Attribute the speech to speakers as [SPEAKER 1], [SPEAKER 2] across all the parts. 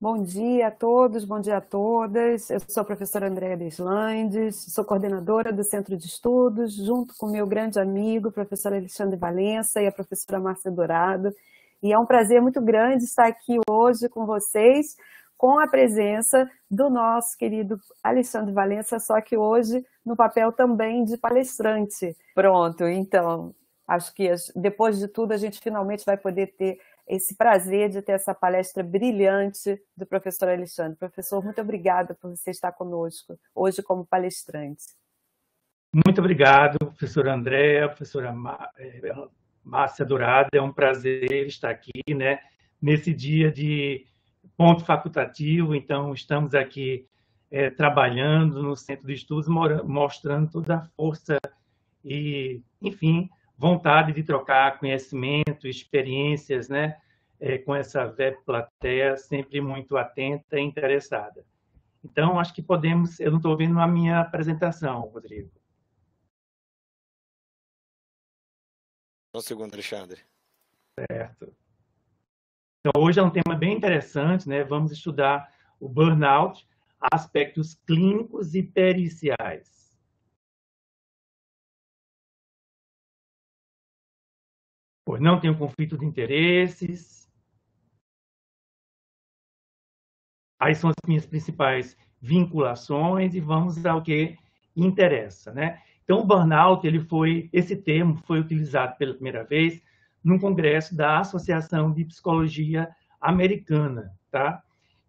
[SPEAKER 1] Bom dia a todos, bom dia a todas. Eu sou a professora Andréa Deslandes, sou coordenadora do Centro de Estudos, junto com meu grande amigo, o professor Alexandre Valença e a professora Márcia Dourado. E é um prazer muito grande estar aqui hoje com vocês, com a presença do nosso querido Alexandre Valença, só que hoje no papel também de palestrante. Pronto, então, acho que depois de tudo a gente finalmente vai poder ter esse prazer de ter essa palestra brilhante do professor Alexandre. Professor, muito obrigada por você estar conosco hoje como palestrante.
[SPEAKER 2] Muito obrigado, professora Andréa, professora Márcia Dourado. É um prazer estar aqui, né, nesse dia de ponto facultativo. Então, estamos aqui trabalhando no Centro de Estudos, mostrando toda a força e, enfim, vontade de trocar conhecimento, experiências, né, com essa web plateia sempre muito atenta e interessada. Então, acho que podemos... Eu não estou vendo a minha apresentação, Rodrigo.
[SPEAKER 3] Um segundo, Alexandre.
[SPEAKER 2] Certo. Então, hoje é um tema bem interessante, né? Vamos estudar o burnout, aspectos clínicos e periciais. Pois não tenho conflito de interesses. Aí são as minhas principais vinculações e vamos ao que interessa, né? Então, o burnout, esse termo foi utilizado pela primeira vez num congresso da Associação de Psicologia Americana, tá?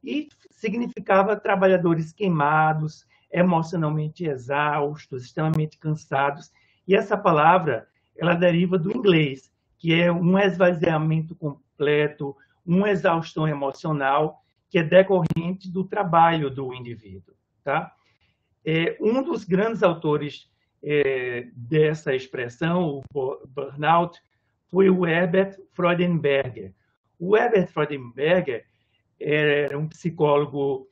[SPEAKER 2] E significava trabalhadores queimados, emocionalmente exaustos, extremamente cansados. E essa palavra, ela deriva do inglês, que é um esvaziamento completo, uma exaustão emocional que é decorrente do trabalho do indivíduo, tá? Um dos grandes autores dessa expressão, o burnout, foi o Herbert Freudenberger. O Herbert Freudenberger era um psicólogo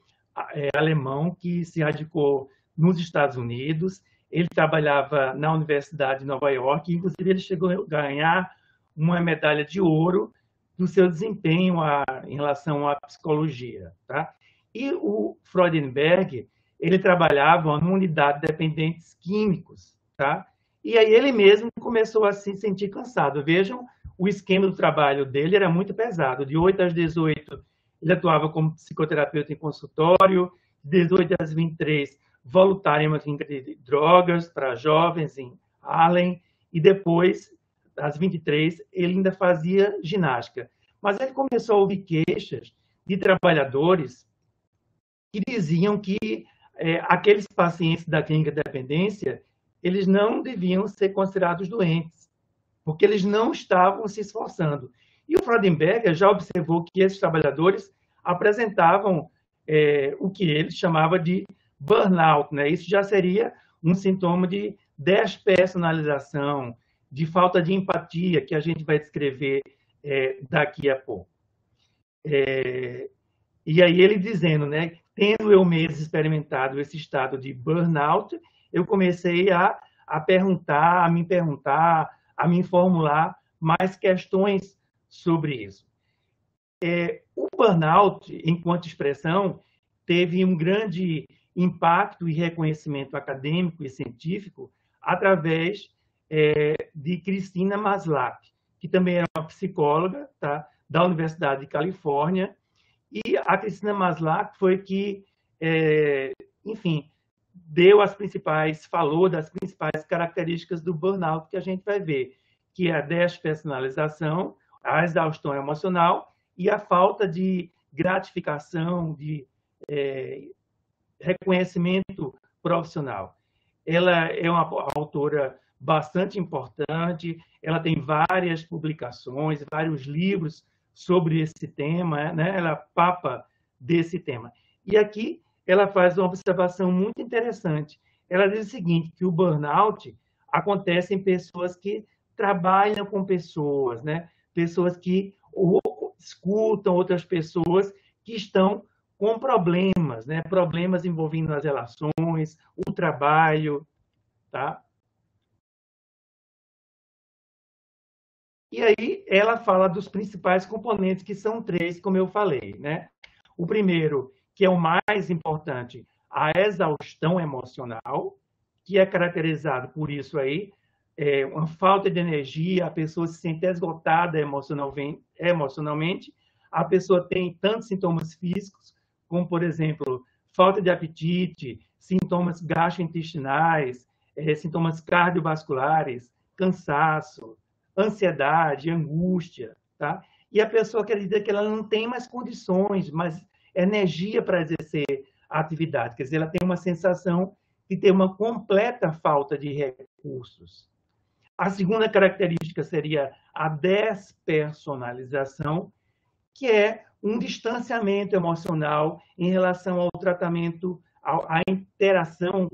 [SPEAKER 2] alemão que se radicou nos Estados Unidos. Ele trabalhava na Universidade de Nova York, inclusive ele chegou a ganhar uma medalha de ouro do seu desempenho em relação à psicologia, tá? E o Freudenberg, ele trabalhava numa unidade de dependentes químicos, tá? E aí ele mesmo começou a se sentir cansado. Vejam, o esquema do trabalho dele era muito pesado. De 8 às 18, ele atuava como psicoterapeuta em consultório. De 18 às 23, voluntário em uma clínica de drogas para jovens em Harlem. E depois, às 23, ele ainda fazia ginástica. Mas ele começou a ouvir queixas de trabalhadores que diziam que aqueles pacientes da clínica de dependência, eles não deviam ser considerados doentes, porque eles não estavam se esforçando. E o Freudenberger já observou que esses trabalhadores apresentavam o que ele chamava de burnout, né? Isso já seria um sintoma de despersonalização, de falta de empatia, que a gente vai descrever daqui a pouco. E aí ele dizendo, né, tendo eu mesmo experimentado esse estado de burnout, eu comecei a me perguntar, a me formular mais questões sobre isso. O burnout, enquanto expressão, teve um grande impacto e reconhecimento acadêmico e científico através de Cristina Maslach, que também era uma psicóloga, tá, da Universidade de Califórnia. E a Cristina Maslach foi que, enfim, falou das principais características do burnout que a gente vai ver, que é a despersonalização, a exaustão emocional e a falta de gratificação, de reconhecimento profissional. Ela é uma autora bastante importante, ela tem várias publicações, vários livros sobre esse tema, né? Ela papa desse tema. E aqui ela faz uma observação muito interessante. Ela diz o seguinte, que o burnout acontece em pessoas que trabalham com pessoas, né? Pessoas que escutam outras pessoas que estão com problemas, né? Problemas envolvendo as relações, o trabalho, tá? E aí ela fala dos principais componentes, que são três, como eu falei, né? O primeiro, que é o mais importante, a exaustão emocional, que é caracterizado por isso aí, uma falta de energia, a pessoa se sente esgotada emocionalmente, a pessoa tem tantos sintomas físicos, como, por exemplo, falta de apetite, sintomas gastrointestinais, sintomas cardiovasculares, cansaço, ansiedade, angústia, tá? E a pessoa acredita que ela não tem mais condições, mais energia para exercer a atividade. Quer dizer, ela tem uma sensação de ter uma completa falta de recursos. A segunda característica seria a despersonalização, que é um distanciamento emocional em relação ao tratamento, à interação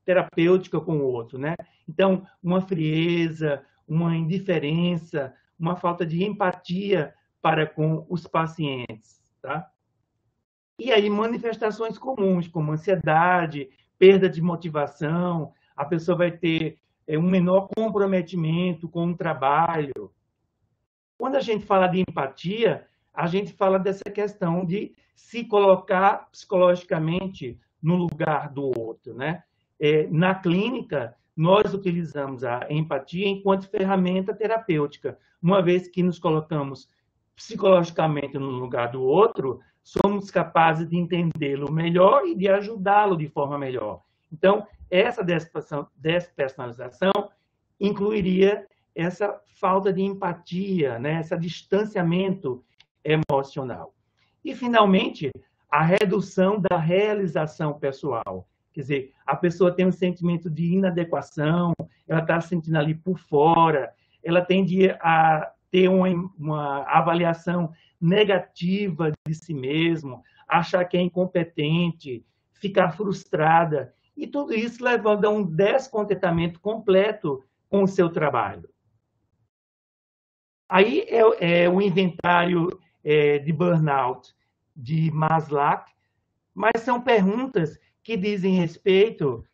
[SPEAKER 2] terapêutica com o outro, né? Então, uma frieza, uma indiferença, uma falta de empatia para com os pacientes, tá? E aí, manifestações comuns, como ansiedade, perda de motivação, a pessoa vai ter um menor comprometimento com o trabalho. Quando a gente fala de empatia, a gente fala dessa questão de se colocar psicologicamente no lugar do outro, né? Na clínica, nós utilizamos a empatia enquanto ferramenta terapêutica. Uma vez que nos colocamos psicologicamente no lugar do outro, somos capazes de entendê-lo melhor e de ajudá-lo de forma melhor. Então, essa despersonalização incluiria essa falta de empatia, né? Esse distanciamento emocional. E, finalmente, a redução da realização pessoal. Quer dizer, a pessoa tem um sentimento de inadequação, ela está se sentindo ali por fora, ela tende a ter uma avaliação negativa de si mesmo, achar que é incompetente, ficar frustrada, e tudo isso levando a um descontentamento completo com o seu trabalho. Aí é o inventário de burnout de Maslach, mas são perguntas que dizem respeito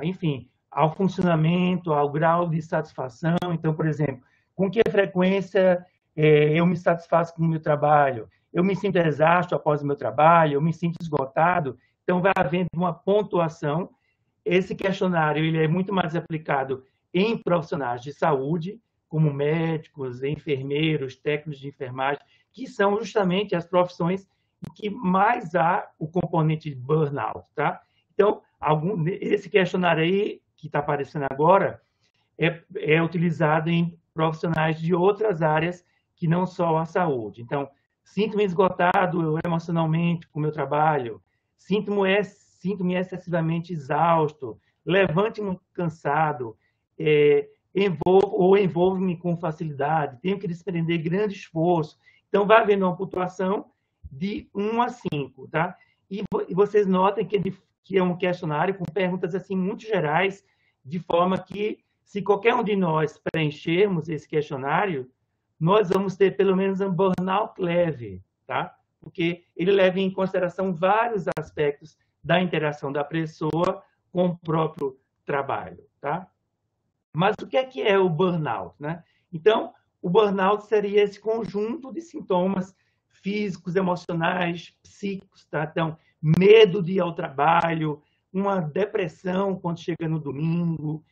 [SPEAKER 2] enfim, ao funcionamento, ao grau de satisfação. Então, por exemplo, com que frequência eu me satisfaço com o meu trabalho? Eu me sinto exausto após o meu trabalho? Eu me sinto esgotado? Então, vai havendo uma pontuação. Esse questionário ele é muito mais aplicado em profissionais de saúde, como médicos, enfermeiros, técnicos de enfermagem, que são justamente as profissões em que mais há o componente de burnout, tá? Então, esse questionário aí, que está aparecendo agora, é utilizado em profissionais de outras áreas que não só a saúde. Então, sinto-me esgotado emocionalmente com o meu trabalho, sinto-me excessivamente exausto, levante-me cansado, envolvo-me com facilidade, tenho que desprender grande esforço. Então, vai havendo uma pontuação de 1 a 5, tá? E vocês notem que é um questionário com perguntas assim muito gerais, de forma que, se qualquer um de nós preenchermos esse questionário, nós vamos ter pelo menos um burnout leve, tá? Porque ele leva em consideração vários aspectos da interação da pessoa com o próprio trabalho, tá? Mas o que é o burnout, né? Então, o burnout seria esse conjunto de sintomas físicos, emocionais, psíquicos, tá? Então, medo de ir ao trabalho, uma depressão quando chega no domingo,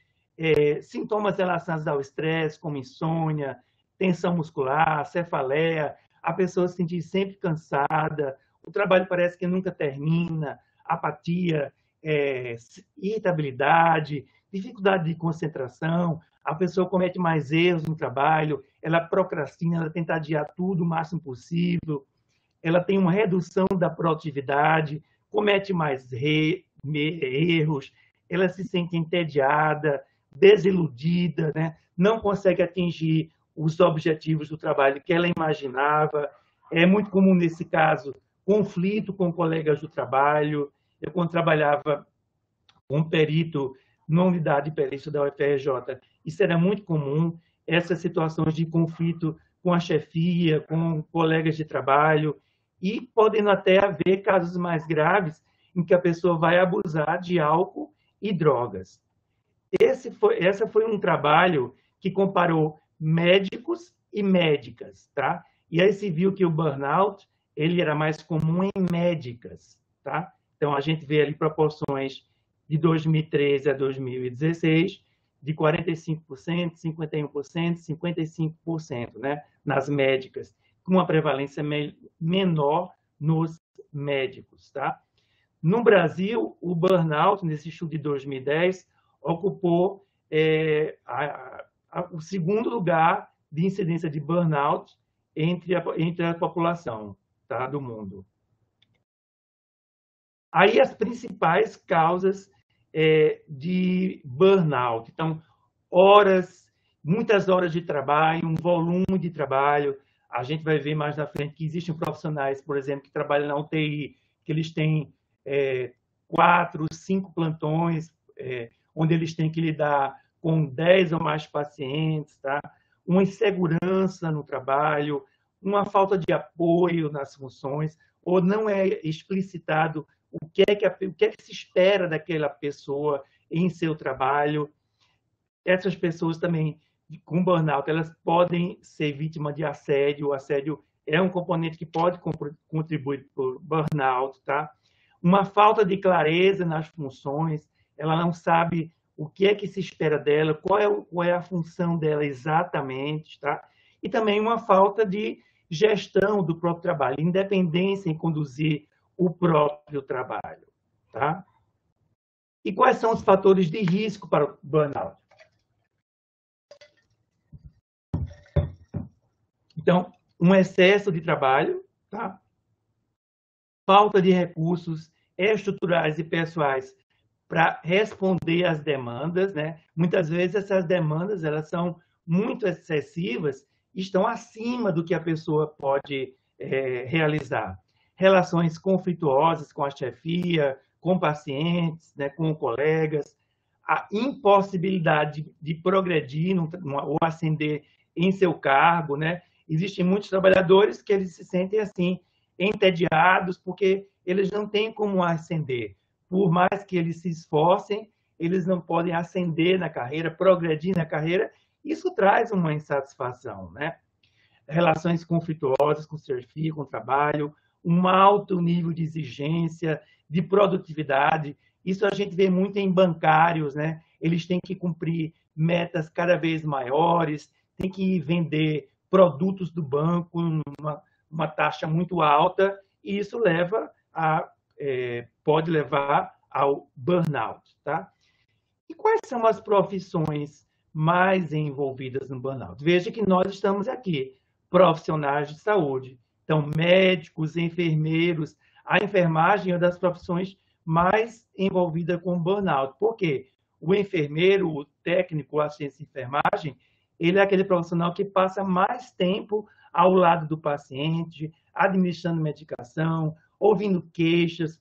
[SPEAKER 2] sintomas relacionados ao estresse, como insônia, tensão muscular, cefaleia, a pessoa se sentir sempre cansada, o trabalho parece que nunca termina, apatia, irritabilidade, dificuldade de concentração, a pessoa comete mais erros no trabalho, ela procrastina, ela tenta adiar tudo o máximo possível, ela tem uma redução da produtividade, comete mais erros, ela se sente entediada, desiludida, né? Não consegue atingir os objetivos do trabalho que ela imaginava. É muito comum, nesse caso, conflito com colegas do trabalho. Eu, quando trabalhava como perito na unidade de perícia da UFRJ, isso era muito comum, essas situações de conflito com a chefia, com colegas de trabalho, e podendo até haver casos mais graves em que a pessoa vai abusar de álcool e drogas. Esse foi um trabalho que comparou médicos e médicas, tá? E aí se viu que o burnout ele era mais comum em médicas, tá? Então, a gente vê ali proporções de 2013 a 2016, de 45%, 51%, 55%, né? Nas médicas, com uma prevalência menor nos médicos, tá? No Brasil, o burnout, nesse estudo de 2010, ocupou o segundo lugar de incidência de burnout entre a população, tá, do mundo. Aí as principais causas de burnout. Então, muitas horas de trabalho, um volume de trabalho. A gente vai ver mais na frente que existem profissionais, por exemplo, que trabalham na UTI, que eles têm 4, 5 plantões, onde eles têm que lidar com 10 ou mais pacientes, tá? Uma insegurança no trabalho, uma falta de apoio nas funções, ou não é explicitado o que é que se espera daquela pessoa em seu trabalho. Essas pessoas também, com burnout, elas podem ser vítimas de assédio. O assédio é um componente que pode contribuir para o burnout, tá? Uma falta de clareza nas funções, ela não sabe o que é que se espera dela, qual é a função dela exatamente, tá? E também uma falta de gestão do próprio trabalho, independência em conduzir o próprio trabalho, tá? E quais são os fatores de risco para o burnout? Então, um excesso de trabalho, tá? Falta de recursos estruturais e pessoais para responder às demandas, né? Muitas vezes essas demandas elas são muito excessivas, estão acima do que a pessoa pode realizar. Relações conflituosas com a chefia, com pacientes, né, com colegas, a impossibilidade de progredir ou ascender em seu cargo, né? Existem muitos trabalhadores que eles se sentem assim, entediados, porque eles não têm como ascender. Por mais que eles se esforcem, eles não podem ascender na carreira, progredir na carreira. Isso traz uma insatisfação, né? Relações conflituosas com o chefia, com o trabalho, um alto nível de exigência, de produtividade. Isso a gente vê muito em bancários, né? Eles têm que cumprir metas cada vez maiores, têm que vender produtos do banco uma taxa muito alta, e isso pode levar ao burnout, tá? E quais são as profissões mais envolvidas no burnout? Veja que nós estamos aqui, profissionais de saúde. Então, médicos, enfermeiros, a enfermagem é uma das profissões mais envolvida com burnout. Por quê? O enfermeiro, o técnico, o assistente de enfermagem, ele é aquele profissional que passa mais tempo ao lado do paciente, administrando medicação, ouvindo queixas,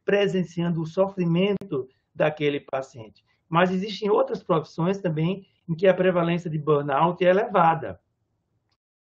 [SPEAKER 2] presenciando o sofrimento daquele paciente. Mas existem outras profissões também em que a prevalência de burnout é elevada,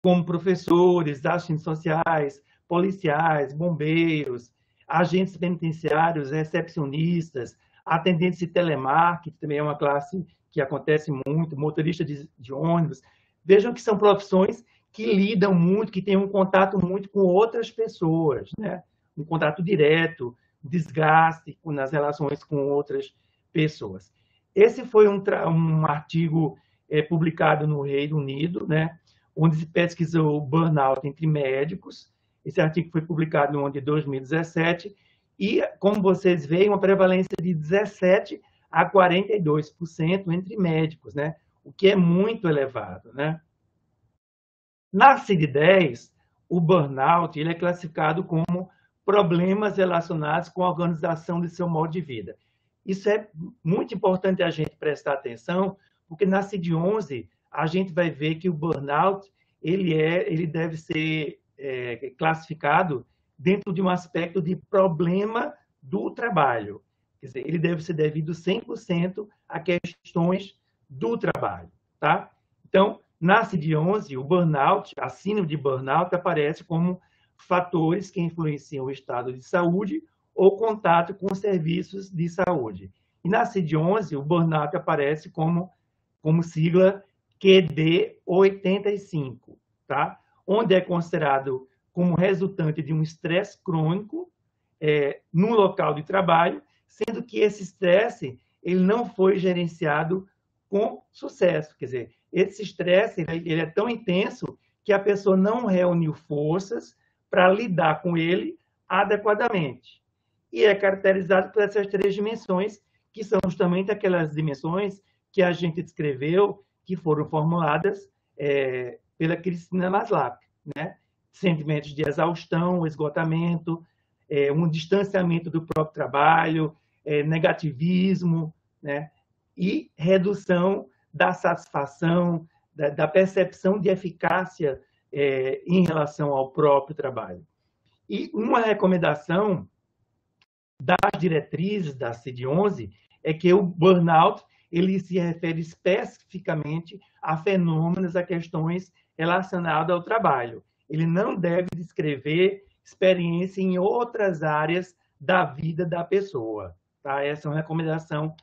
[SPEAKER 2] como professores, assistentes sociais, policiais, bombeiros, agentes penitenciários, recepcionistas, atendentes de telemarketing, também é uma classe que acontece muito, motorista de ônibus. Vejam que são profissões que lidam muito, que têm um contato muito com outras pessoas, né? Um contato direto, desgaste nas relações com outras pessoas. Esse foi um artigo publicado no Reino Unido, né? Onde se pesquisou o burnout entre médicos. Esse artigo foi publicado no ano de 2017 e, como vocês veem, uma prevalência de 17% a 42% entre médicos, né? O que é muito elevado, né? Na CID-10, o burnout ele é classificado como problemas relacionados com a organização de seu modo de vida. Isso é muito importante a gente prestar atenção, porque na CID-11 a gente vai ver que o burnout ele deve ser classificado dentro de um aspecto de problema do trabalho. Quer dizer, ele deve ser devido 100% a questões do trabalho, tá? Então, na CID-11, o burnout, a síndrome de burnout aparece como fatores que influenciam o estado de saúde ou contato com serviços de saúde. E na CID-11, o burnout aparece como sigla QD85, tá? Onde é considerado como resultante de um estresse crônico no local de trabalho, sendo que esse estresse ele não foi gerenciado com sucesso. Quer dizer, esse estresse ele é tão intenso que a pessoa não reuniu forças para lidar com ele adequadamente. E é caracterizado por essas 3 dimensões, que são justamente aquelas dimensões que a gente descreveu, que foram formuladas pela Cristina Maslach, né? Sentimentos de exaustão, esgotamento, um distanciamento do próprio trabalho, negativismo, né? E redução da satisfação, da percepção de eficácia em relação ao próprio trabalho. E uma recomendação das diretrizes da CID-11 é que o burnout ele se refere especificamente a fenômenos, a questões relacionadas ao trabalho. Ele não deve descrever experiência em outras áreas da vida da pessoa. Tá? Essa é uma recomendação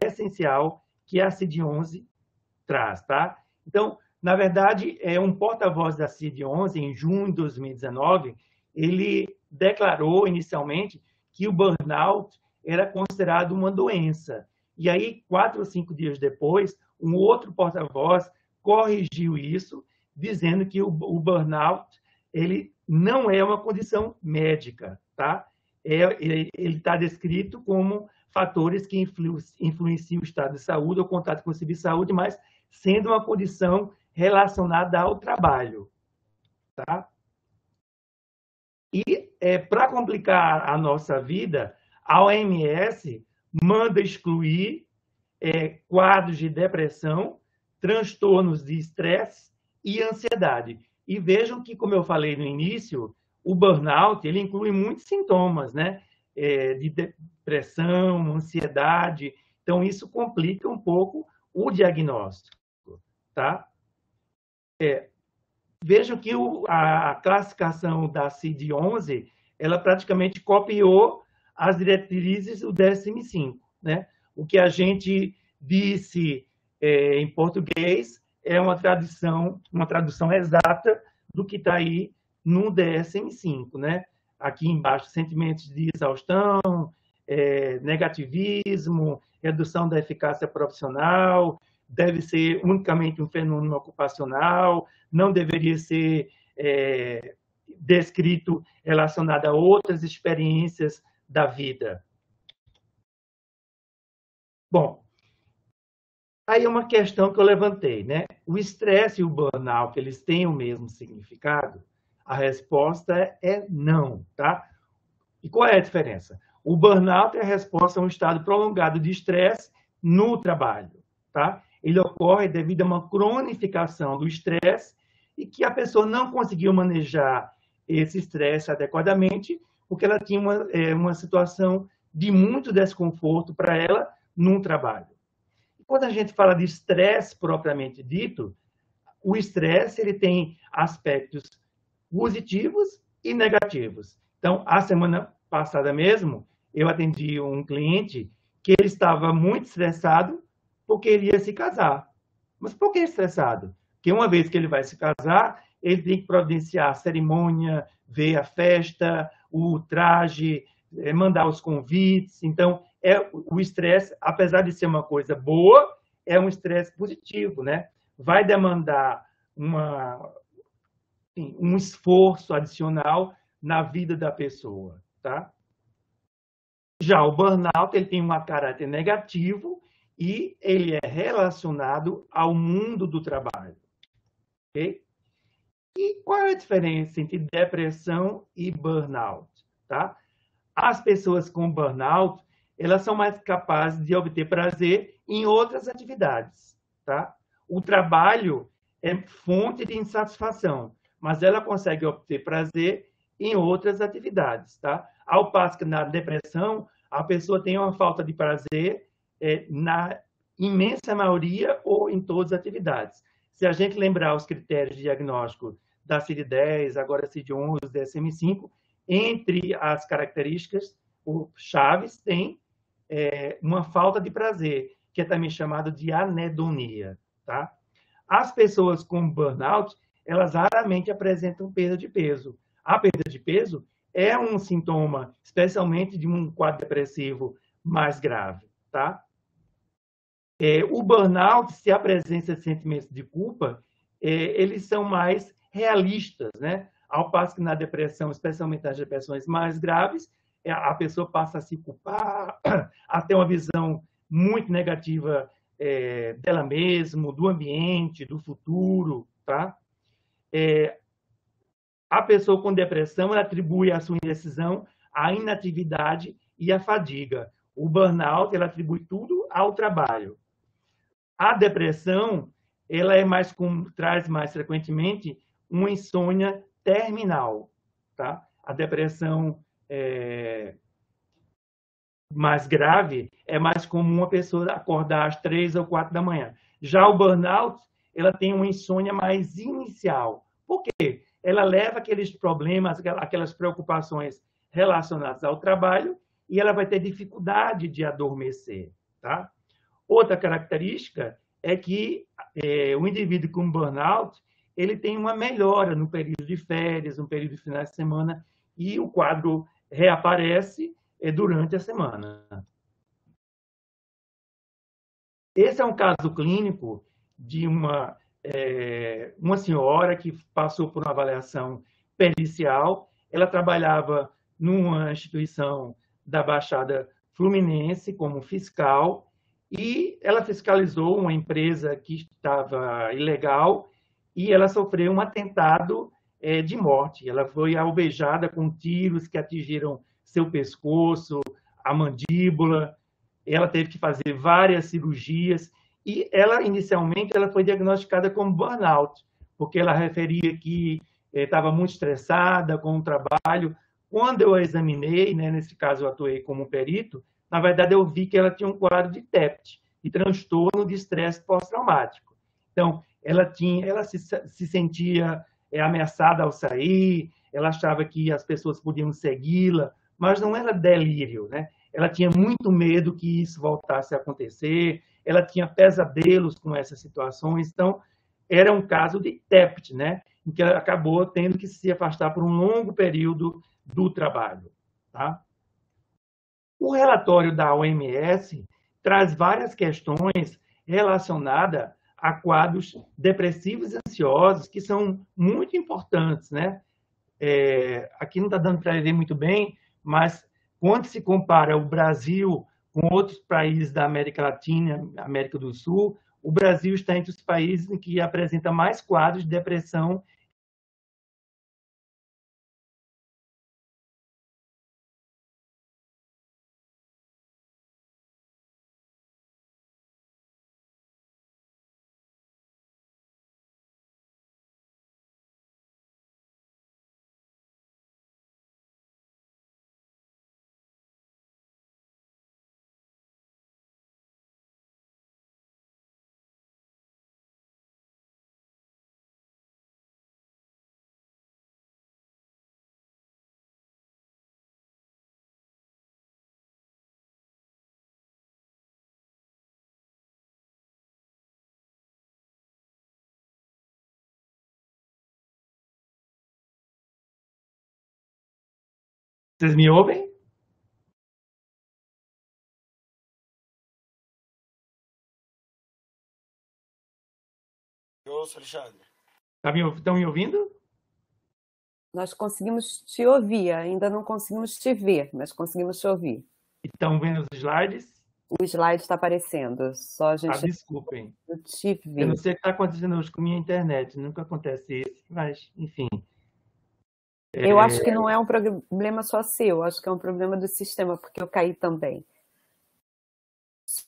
[SPEAKER 2] essencial que a CID-11 traz. Tá? Então, na verdade, um porta-voz da CID-11, em junho de 2019, ele declarou inicialmente que o burnout era considerado uma doença. E aí, 4 ou 5 dias depois, um outro porta-voz corrigiu isso, dizendo que o burnout ele não é uma condição médica, tá? Ele está descrito como fatores que influenciam o estado de saúde ou contato com o serviço de saúde, mas sendo uma condição relacionada ao trabalho, tá? E, para complicar a nossa vida, a OMS manda excluir quadros de depressão, transtornos de estresse e ansiedade. E vejam que, como eu falei no início, o burnout ele inclui muitos sintomas, né? De depressão, ansiedade. Então, isso complica um pouco o diagnóstico. Tá? Vejam que a classificação da CID-11 ela praticamente copiou as diretrizes do DSM-5. Né? O que a gente disse em português é uma tradução exata do que está aí no DSM-5. Né? Aqui embaixo, sentimentos de exaustão, negativismo, redução da eficácia profissional, deve ser unicamente um fenômeno ocupacional, não deveria ser descrito relacionado a outras experiências da vida. Bom, aí é uma questão que eu levantei, né? O estresse e o burnout, eles têm o mesmo significado? A resposta é não, tá? E qual é a diferença? O burnout é a resposta a um estado prolongado de estresse no trabalho, tá? Ele ocorre devido a uma cronificação do estresse e que a pessoa não conseguiu manejar esse estresse adequadamente porque ela tinha uma situação de muito desconforto para ela num trabalho. Quando a gente fala de estresse propriamente dito, o estresse ele tem aspectos positivos e negativos. Então, a semana passada mesmo, eu atendi um cliente que ele estava muito estressado porque ele ia se casar. Mas por que estressado? Porque uma vez que ele vai se casar, ele tem que providenciar a cerimônia, ver a festa, o traje, mandar os convites. Então, o estresse, apesar de ser uma coisa boa, é um estresse positivo, né? Vai demandar um esforço adicional na vida da pessoa, tá? Já o burnout, ele tem um caráter negativo e ele é relacionado ao mundo do trabalho, ok? E qual é a diferença entre depressão e burnout, tá? As pessoas com burnout, elas são mais capazes de obter prazer em outras atividades, tá? O trabalho é fonte de insatisfação, mas ela consegue obter prazer em outras atividades, tá? Ao passo que na depressão, a pessoa tem uma falta de prazer na imensa maioria ou em todas as atividades. Se a gente lembrar os critérios de diagnóstico da CID-10, agora CID-11, DSM-5, entre as características, o chaves tem uma falta de prazer, que é também chamado de anedonia, tá? As pessoas com burnout, elas raramente apresentam perda de peso. a perda de peso é um sintoma, especialmente de um quadro depressivo mais grave, tá? O burnout, se a presença de sentimentos de culpa, eles são mais realistas, né? Ao passo que na depressão, especialmente nas depressões mais graves, a pessoa passa a se culpar, a ter uma visão muito negativa dela mesma, do ambiente, do futuro, tá? A pessoa com depressão ela atribui a sua indecisão à inatividade e à fadiga. O burnout ela atribui tudo ao trabalho. A depressão ela traz mais frequentemente uma insônia terminal, tá? A depressão mais grave é mais comum a pessoa acordar às 3 ou 4 da manhã. Já o burnout ela tem uma insônia mais inicial. Por quê? Ela leva aqueles problemas, aquelas preocupações relacionadas ao trabalho e ela vai ter dificuldade de adormecer, tá? Outra característica é que o indivíduo com burnout ele tem uma melhora no período de férias, no período de final de semana, e o quadro reaparece durante a semana. Esse é um caso clínico de uma senhora que passou por uma avaliação pericial. Ela trabalhava numa instituição da Baixada Fluminense como fiscal e ela fiscalizou uma empresa que estava ilegal e ela sofreu um atentado de morte. Ela foi alvejada com tiros que atingiram seu pescoço, a mandíbula. Ela teve que fazer várias cirurgias e ela, inicialmente, ela foi diagnosticada como burnout, porque ela referia que estava muito estressada com o trabalho. Quando eu a examinei, né, nesse caso eu atuei como perito, na verdade eu vi que ela tinha um quadro de TEPT, de transtorno de estresse pós-traumático. Então, ela se sentia ameaçada ao sair, ela achava que as pessoas podiam segui-la, mas não era delírio, né? Ela tinha muito medo que isso voltasse a acontecer, ela tinha pesadelos com essas situações, então era um caso de TEPT, né? Em que ela acabou tendo que se afastar por um longo período do trabalho, tá? O relatório da OMS traz várias questões relacionadas a quadros depressivos e ansiosos que são muito importantes, né? Aqui não está dando para ver muito bem, mas quando se compara o Brasil com outros países da América Latina, América do Sul, o Brasil está entre os países em que apresenta mais quadros de depressão. Vocês me ouvem?
[SPEAKER 3] Eu ouço, Alexandre.
[SPEAKER 2] Estão me ouvindo?
[SPEAKER 1] Nós conseguimos te ouvir, ainda não conseguimos te ver, mas conseguimos te ouvir.
[SPEAKER 2] Estão vendo os slides?
[SPEAKER 1] O slide está aparecendo, só a gente
[SPEAKER 2] desculpem.
[SPEAKER 1] te ver.
[SPEAKER 2] Eu não sei o que está acontecendo hoje com a minha internet, nunca acontece isso, mas, enfim.
[SPEAKER 1] Eu acho que não é um problema só seu, acho que é um problema do sistema, porque eu caí também.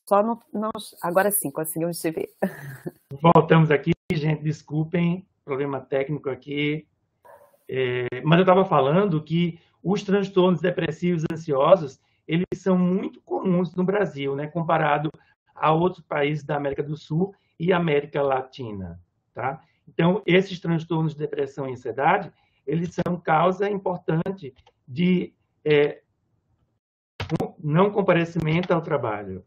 [SPEAKER 1] Só não agora sim, conseguimos te ver.
[SPEAKER 2] Voltamos aqui, gente, desculpem, problema técnico aqui. Mas eu estava falando que os transtornos depressivos e ansiosos, eles são muito comuns no Brasil, né, comparado a outros países da América do Sul e América Latina, tá? Então, esses transtornos de depressão e ansiedade, eles são causa importante de não comparecimento ao trabalho.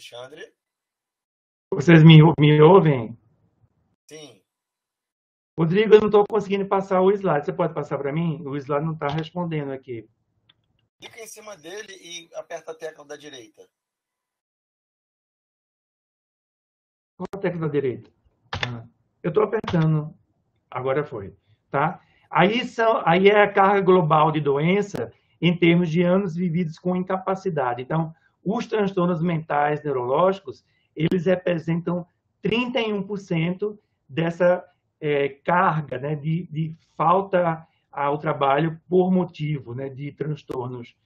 [SPEAKER 3] Alexandre?
[SPEAKER 2] Vocês me ouvem?
[SPEAKER 3] Sim.
[SPEAKER 2] Rodrigo, eu não estou conseguindo passar o slide. Você pode passar para mim? O slide não está respondendo aqui.
[SPEAKER 3] Clica em cima dele e aperta a tecla da direita.
[SPEAKER 2] Qual a tecla da direita? Eu estou apertando. Agora foi. Tá? Aí é a carga global de doença em termos de anos vividos com incapacidade. Então, os transtornos mentais neurológicos, eles representam 31% dessa carga, né, de falta ao trabalho por motivo, né, de transtornos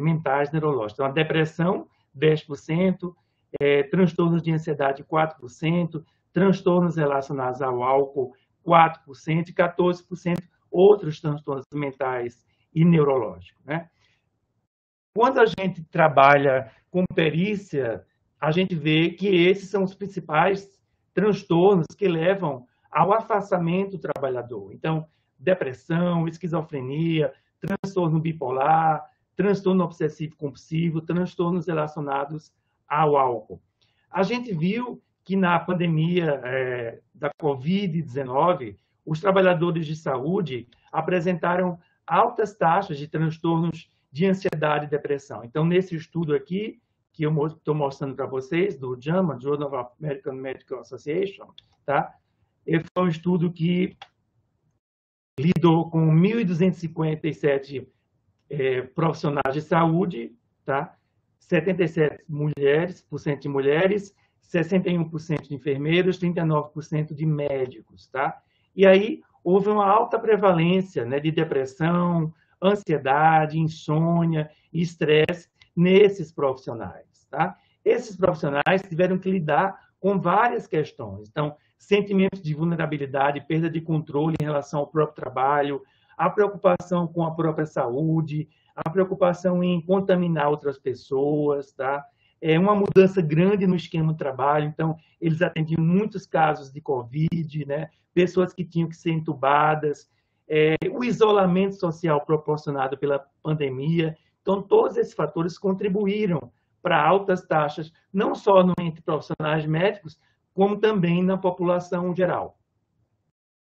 [SPEAKER 2] mentais neurológicos. Então, a depressão, 10%, transtornos de ansiedade, 4%, transtornos relacionados ao álcool, 4%, e 14% outros transtornos mentais e neurológicos, né? Quando a gente trabalha com perícia, a gente vê que esses são os principais transtornos que levam ao afastamento do trabalhador. Então, depressão, esquizofrenia, transtorno bipolar, transtorno obsessivo-compulsivo, transtornos relacionados ao álcool. A gente viu que na pandemia da Covid-19, os trabalhadores de saúde apresentaram altas taxas de transtornos de ansiedade e depressão. Então, nesse estudo aqui, que eu estou mostrando para vocês, do JAMA, Journal of American Medical Association, tá? Esse foi um estudo que lidou com 1.257 profissionais de saúde, tá? 77% de mulheres, 61% de enfermeiros, 39% de médicos, tá? E aí houve uma alta prevalência, né, de depressão, ansiedade, insônia e estresse nesses profissionais, tá? Esses profissionais tiveram que lidar com várias questões. Então, sentimentos de vulnerabilidade, perda de controle em relação ao próprio trabalho, a preocupação com a própria saúde, a preocupação em contaminar outras pessoas, tá? Uma mudança grande no esquema de trabalho. Então, eles atendiam muitos casos de Covid, né? Pessoas que tinham que ser entubadas, o isolamento social proporcionado pela pandemia. Então, todos esses fatores contribuíram para altas taxas, não só entre profissionais médicos, como também na população geral.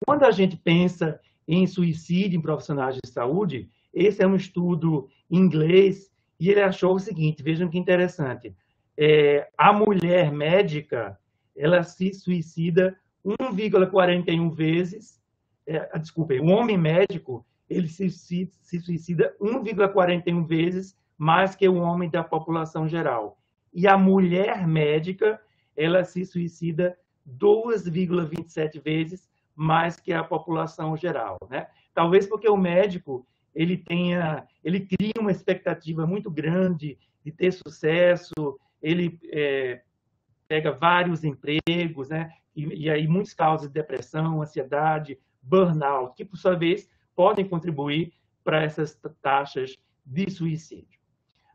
[SPEAKER 2] Quando a gente pensa em suicídio em profissionais de saúde, esse é um estudo em inglês, e ele achou o seguinte, vejam que interessante, a mulher médica, ela se suicida 1,41 vezes, o homem médico, ele se suicida 1,41 vezes mais que o homem da população geral. E a mulher médica, ela se suicida 2,27 vezes mais que a população geral, né? Talvez porque o médico ele cria uma expectativa muito grande de ter sucesso, ele pega vários empregos, né? E aí muitas causas de depressão, ansiedade, burnout, que por sua vez podem contribuir para essas taxas de suicídio.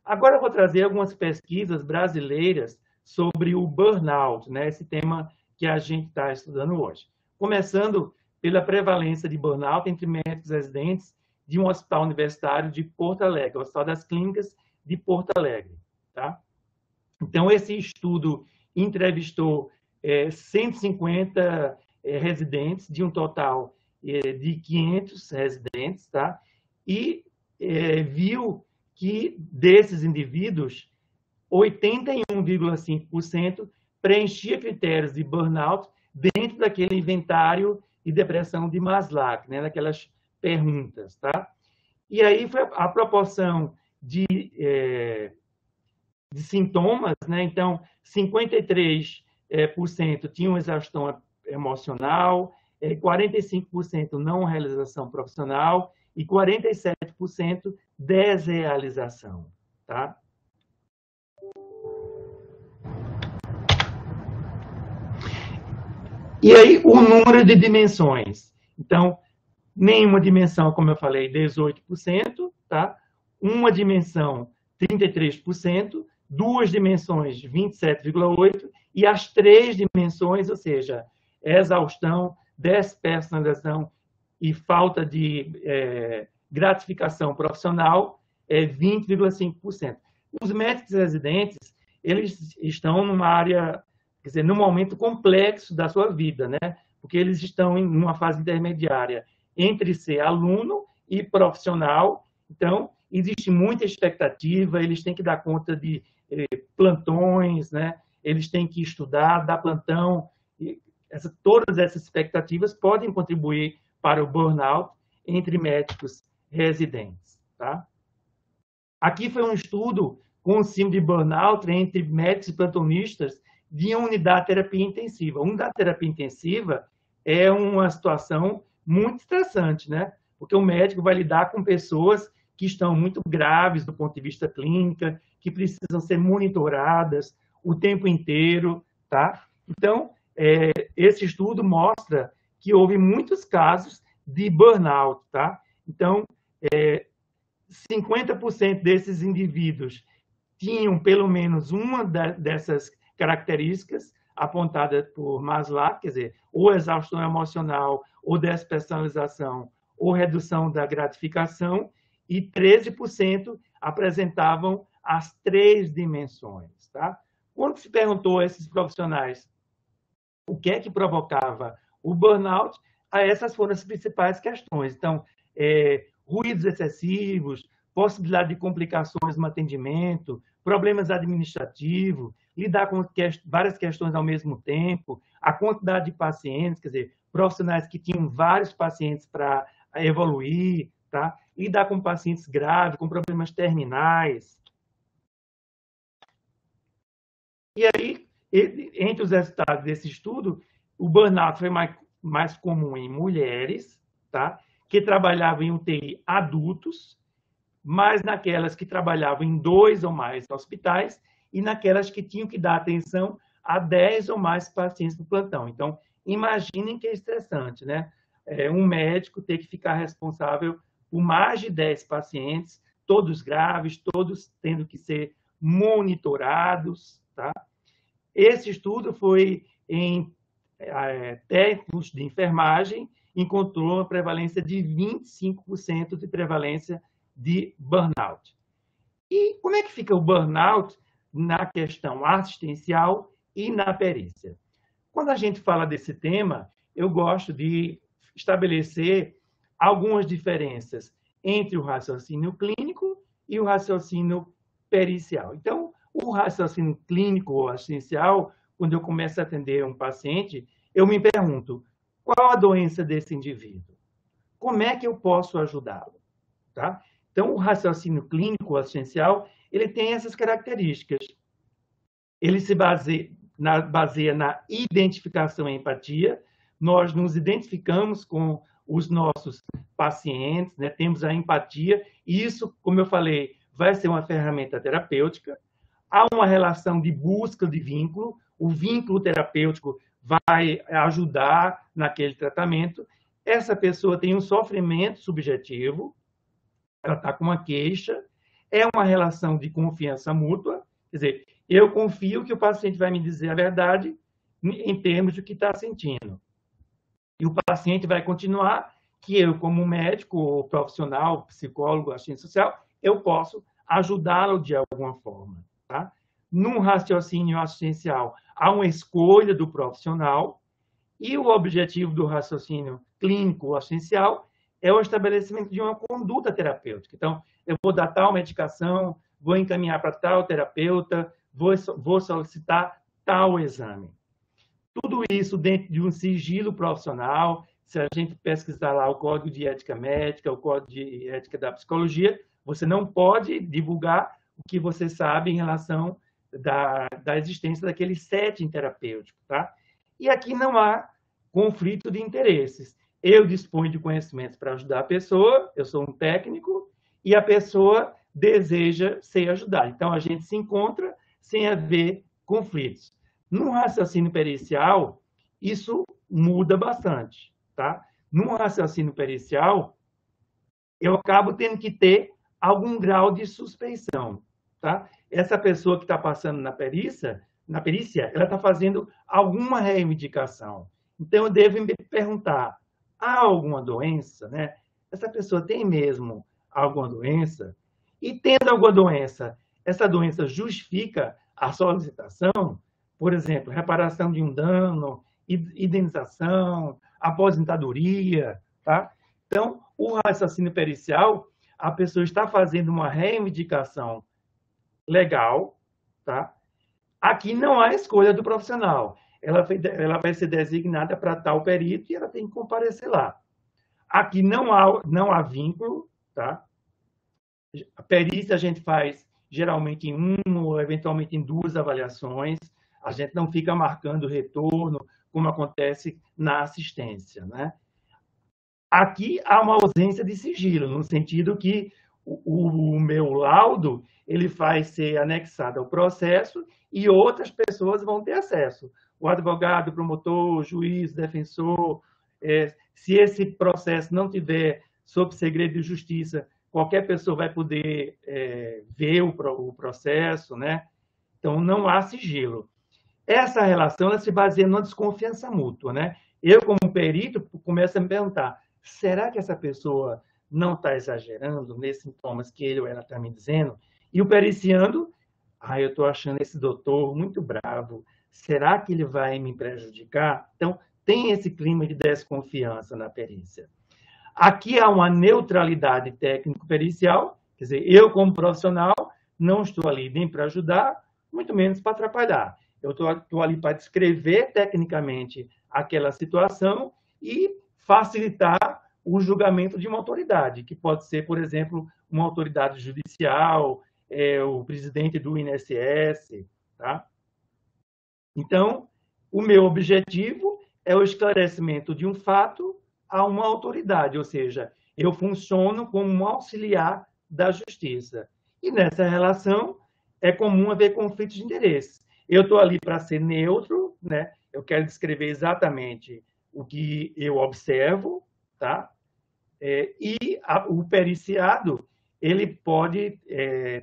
[SPEAKER 2] Agora eu vou trazer algumas pesquisas brasileiras sobre o burnout, né? Esse tema que a gente está estudando hoje. Começando pela prevalência de burnout entre médicos residentes de um hospital universitário de Porto Alegre, o Hospital das Clínicas de Porto Alegre. Tá? Então, esse estudo entrevistou 150 residentes, de um total de 500 residentes, tá? E viu que desses indivíduos, 81,5% preenchia critérios de burnout dentro daquele inventário de depressão de Maslow, né, daquelas perguntas, tá? E aí foi a proporção de sintomas, né? Então, 53% tinham exaustão emocional, 45% não realização profissional e 47% desrealização, tá? E aí, o número de dimensões. Então, nenhuma dimensão, como eu falei, 18%, tá? Uma dimensão, 33%, duas dimensões, 27,8%, e as três dimensões, ou seja, exaustão, despersonalização e falta de gratificação profissional, 20,5%. Os médicos residentes, eles estão numa área, quer dizer, num momento complexo da sua vida, né? Porque eles estão em uma fase intermediária entre ser aluno e profissional. Então, existe muita expectativa, eles têm que dar conta de plantões, né? Eles têm que estudar, dar plantão. E todas essas expectativas podem contribuir para o burnout entre médicos residentes. Tá? Aqui foi um estudo com o síndrome de burnout entre médicos e plantonistas de uma unidade de terapia intensiva. Uma unidade de terapia intensiva é uma situação muito estressante, né? Porque o médico vai lidar com pessoas que estão muito graves do ponto de vista clínico, que precisam ser monitoradas o tempo inteiro, tá? Então, esse estudo mostra que houve muitos casos de burnout, tá? Então, 50% desses indivíduos tinham pelo menos uma dessas características apontadas por Maslow, quer dizer, ou exaustão emocional, ou despersonalização, ou redução da gratificação, e 13% apresentavam as 3 dimensões. Tá? Quando se perguntou a esses profissionais o que é que provocava o burnout, essas foram as principais questões. Então, ruídos excessivos, possibilidade de complicações no atendimento, problemas administrativos, lidar com várias questões ao mesmo tempo, a quantidade de pacientes, quer dizer, profissionais que tinham vários pacientes para evoluir, tá? Lidar com pacientes graves, com problemas terminais. E aí, entre os resultados desse estudo, o burnout foi mais comum em mulheres, tá? Que trabalhavam em UTI adultos, mas naquelas que trabalhavam em 2 ou mais hospitais e naquelas que tinham que dar atenção a 10 ou mais pacientes no plantão. Então, imaginem que é estressante, né? Um médico ter que ficar responsável por mais de 10 pacientes, todos graves, todos tendo que ser monitorados, tá? Esse estudo foi em técnicos de enfermagem, encontrou uma prevalência de 25% de prevalência de burnout. E como é que fica o burnout na questão assistencial e na perícia? Quando a gente fala desse tema, eu gosto de estabelecer algumas diferenças entre o raciocínio clínico e o raciocínio pericial. Então, o raciocínio clínico ou assistencial, quando eu começo a atender um paciente, eu me pergunto, qual a doença desse indivíduo? Como é que eu posso ajudá-lo? Tá? Então, o raciocínio clínico assistencial, ele tem essas características. Ele se baseia na identificação e empatia. Nós nos identificamos com os nossos pacientes, né? Temos a empatia, e isso, como eu falei, vai ser uma ferramenta terapêutica. Há uma relação de busca de vínculo, o vínculo terapêutico vai ajudar naquele tratamento. Essa pessoa tem um sofrimento subjetivo, ela está com uma queixa, é uma relação de confiança mútua, quer dizer, eu confio que o paciente vai me dizer a verdade em termos do que está sentindo. E o paciente vai continuar que eu, como médico ou profissional, psicólogo, assistente social, eu posso ajudá-lo de alguma forma. Tá? Num raciocínio assistencial, há uma escolha do profissional e o objetivo do raciocínio clínico assistencial é o estabelecimento de uma conduta terapêutica. Então, eu vou dar tal medicação, vou encaminhar para tal terapeuta, vou solicitar tal exame. Tudo isso dentro de um sigilo profissional. Se a gente pesquisar lá o Código de Ética Médica, o Código de Ética da Psicologia, você não pode divulgar o que você sabe em relação da existência daquele setting terapêutico. Tá? E aqui não há conflito de interesses. Eu disponho de conhecimentos para ajudar a pessoa, eu sou um técnico, e a pessoa deseja ser ajudada. Então, a gente se encontra sem haver conflitos. No raciocínio pericial, isso muda bastante. Tá? No raciocínio pericial, eu acabo tendo que ter algum grau de suspeição. Tá? Essa pessoa que está passando na perícia, ela está fazendo alguma reivindicação. Então, eu devo me perguntar, há alguma doença? Né? Essa pessoa tem mesmo alguma doença? E tendo alguma doença, essa doença justifica a solicitação, por exemplo, reparação de um dano, indenização, aposentadoria, tá? Então, o raciocínio pericial, a pessoa está fazendo uma reivindicação legal, tá? Aqui não há escolha do profissional. Ela vai ser designada para tal perito e ela tem que comparecer lá. Aqui não há vínculo, tá? A perícia a gente faz geralmente em uma ou eventualmente em 2 avaliações. A gente não fica marcando retorno, como acontece na assistência, né? Aqui há uma ausência de sigilo, no sentido que o meu laudo ele vai ser anexado ao processo e outras pessoas vão ter acesso. O advogado, o promotor, o juiz, o defensor. Se esse processo não tiver sob segredo de justiça, qualquer pessoa vai poder ver o processo, né? Então, não há sigilo. Essa relação ela se baseia numa desconfiança mútua, né? Eu, como perito, começo a me perguntar, será que essa pessoa não está exagerando nesses sintomas que ele ou ela está me dizendo? E o periciando, eu estou achando esse doutor muito bravo, será que ele vai me prejudicar? Então, tem esse clima de desconfiança na perícia. Aqui há uma neutralidade técnico-pericial, quer dizer, eu, como profissional, não estou ali nem para ajudar, muito menos para atrapalhar. Eu estou ali para descrever tecnicamente aquela situação e facilitar o julgamento de uma autoridade, que pode ser, por exemplo, uma autoridade judicial, o presidente do INSS, tá? Então, o meu objetivo é o esclarecimento de um fato a uma autoridade, ou seja, eu funciono como um auxiliar da justiça. E nessa relação é comum haver conflitos de interesses. Eu estou ali para ser neutro, né? Eu quero descrever exatamente o que eu observo, tá? O periciado ele pode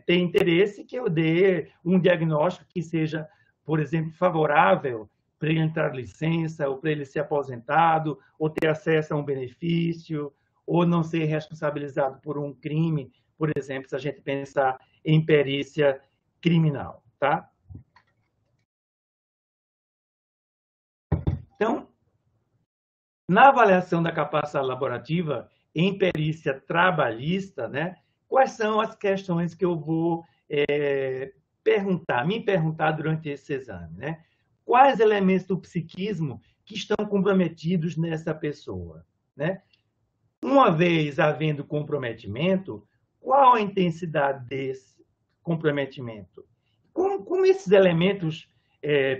[SPEAKER 2] ter interesse que eu dê um diagnóstico que seja, por exemplo, favorável para ele entrar de licença, ou para ele ser aposentado, ou ter acesso a um benefício, ou não ser responsabilizado por um crime, por exemplo, se a gente pensar em perícia criminal, tá? Então, na avaliação da capacidade laborativa em perícia trabalhista, né, quais são as questões que eu vou me perguntar durante esse exame, né? Quais elementos do psiquismo que estão comprometidos nessa pessoa, né? Uma vez havendo comprometimento, qual a intensidade desse comprometimento? Como esses elementos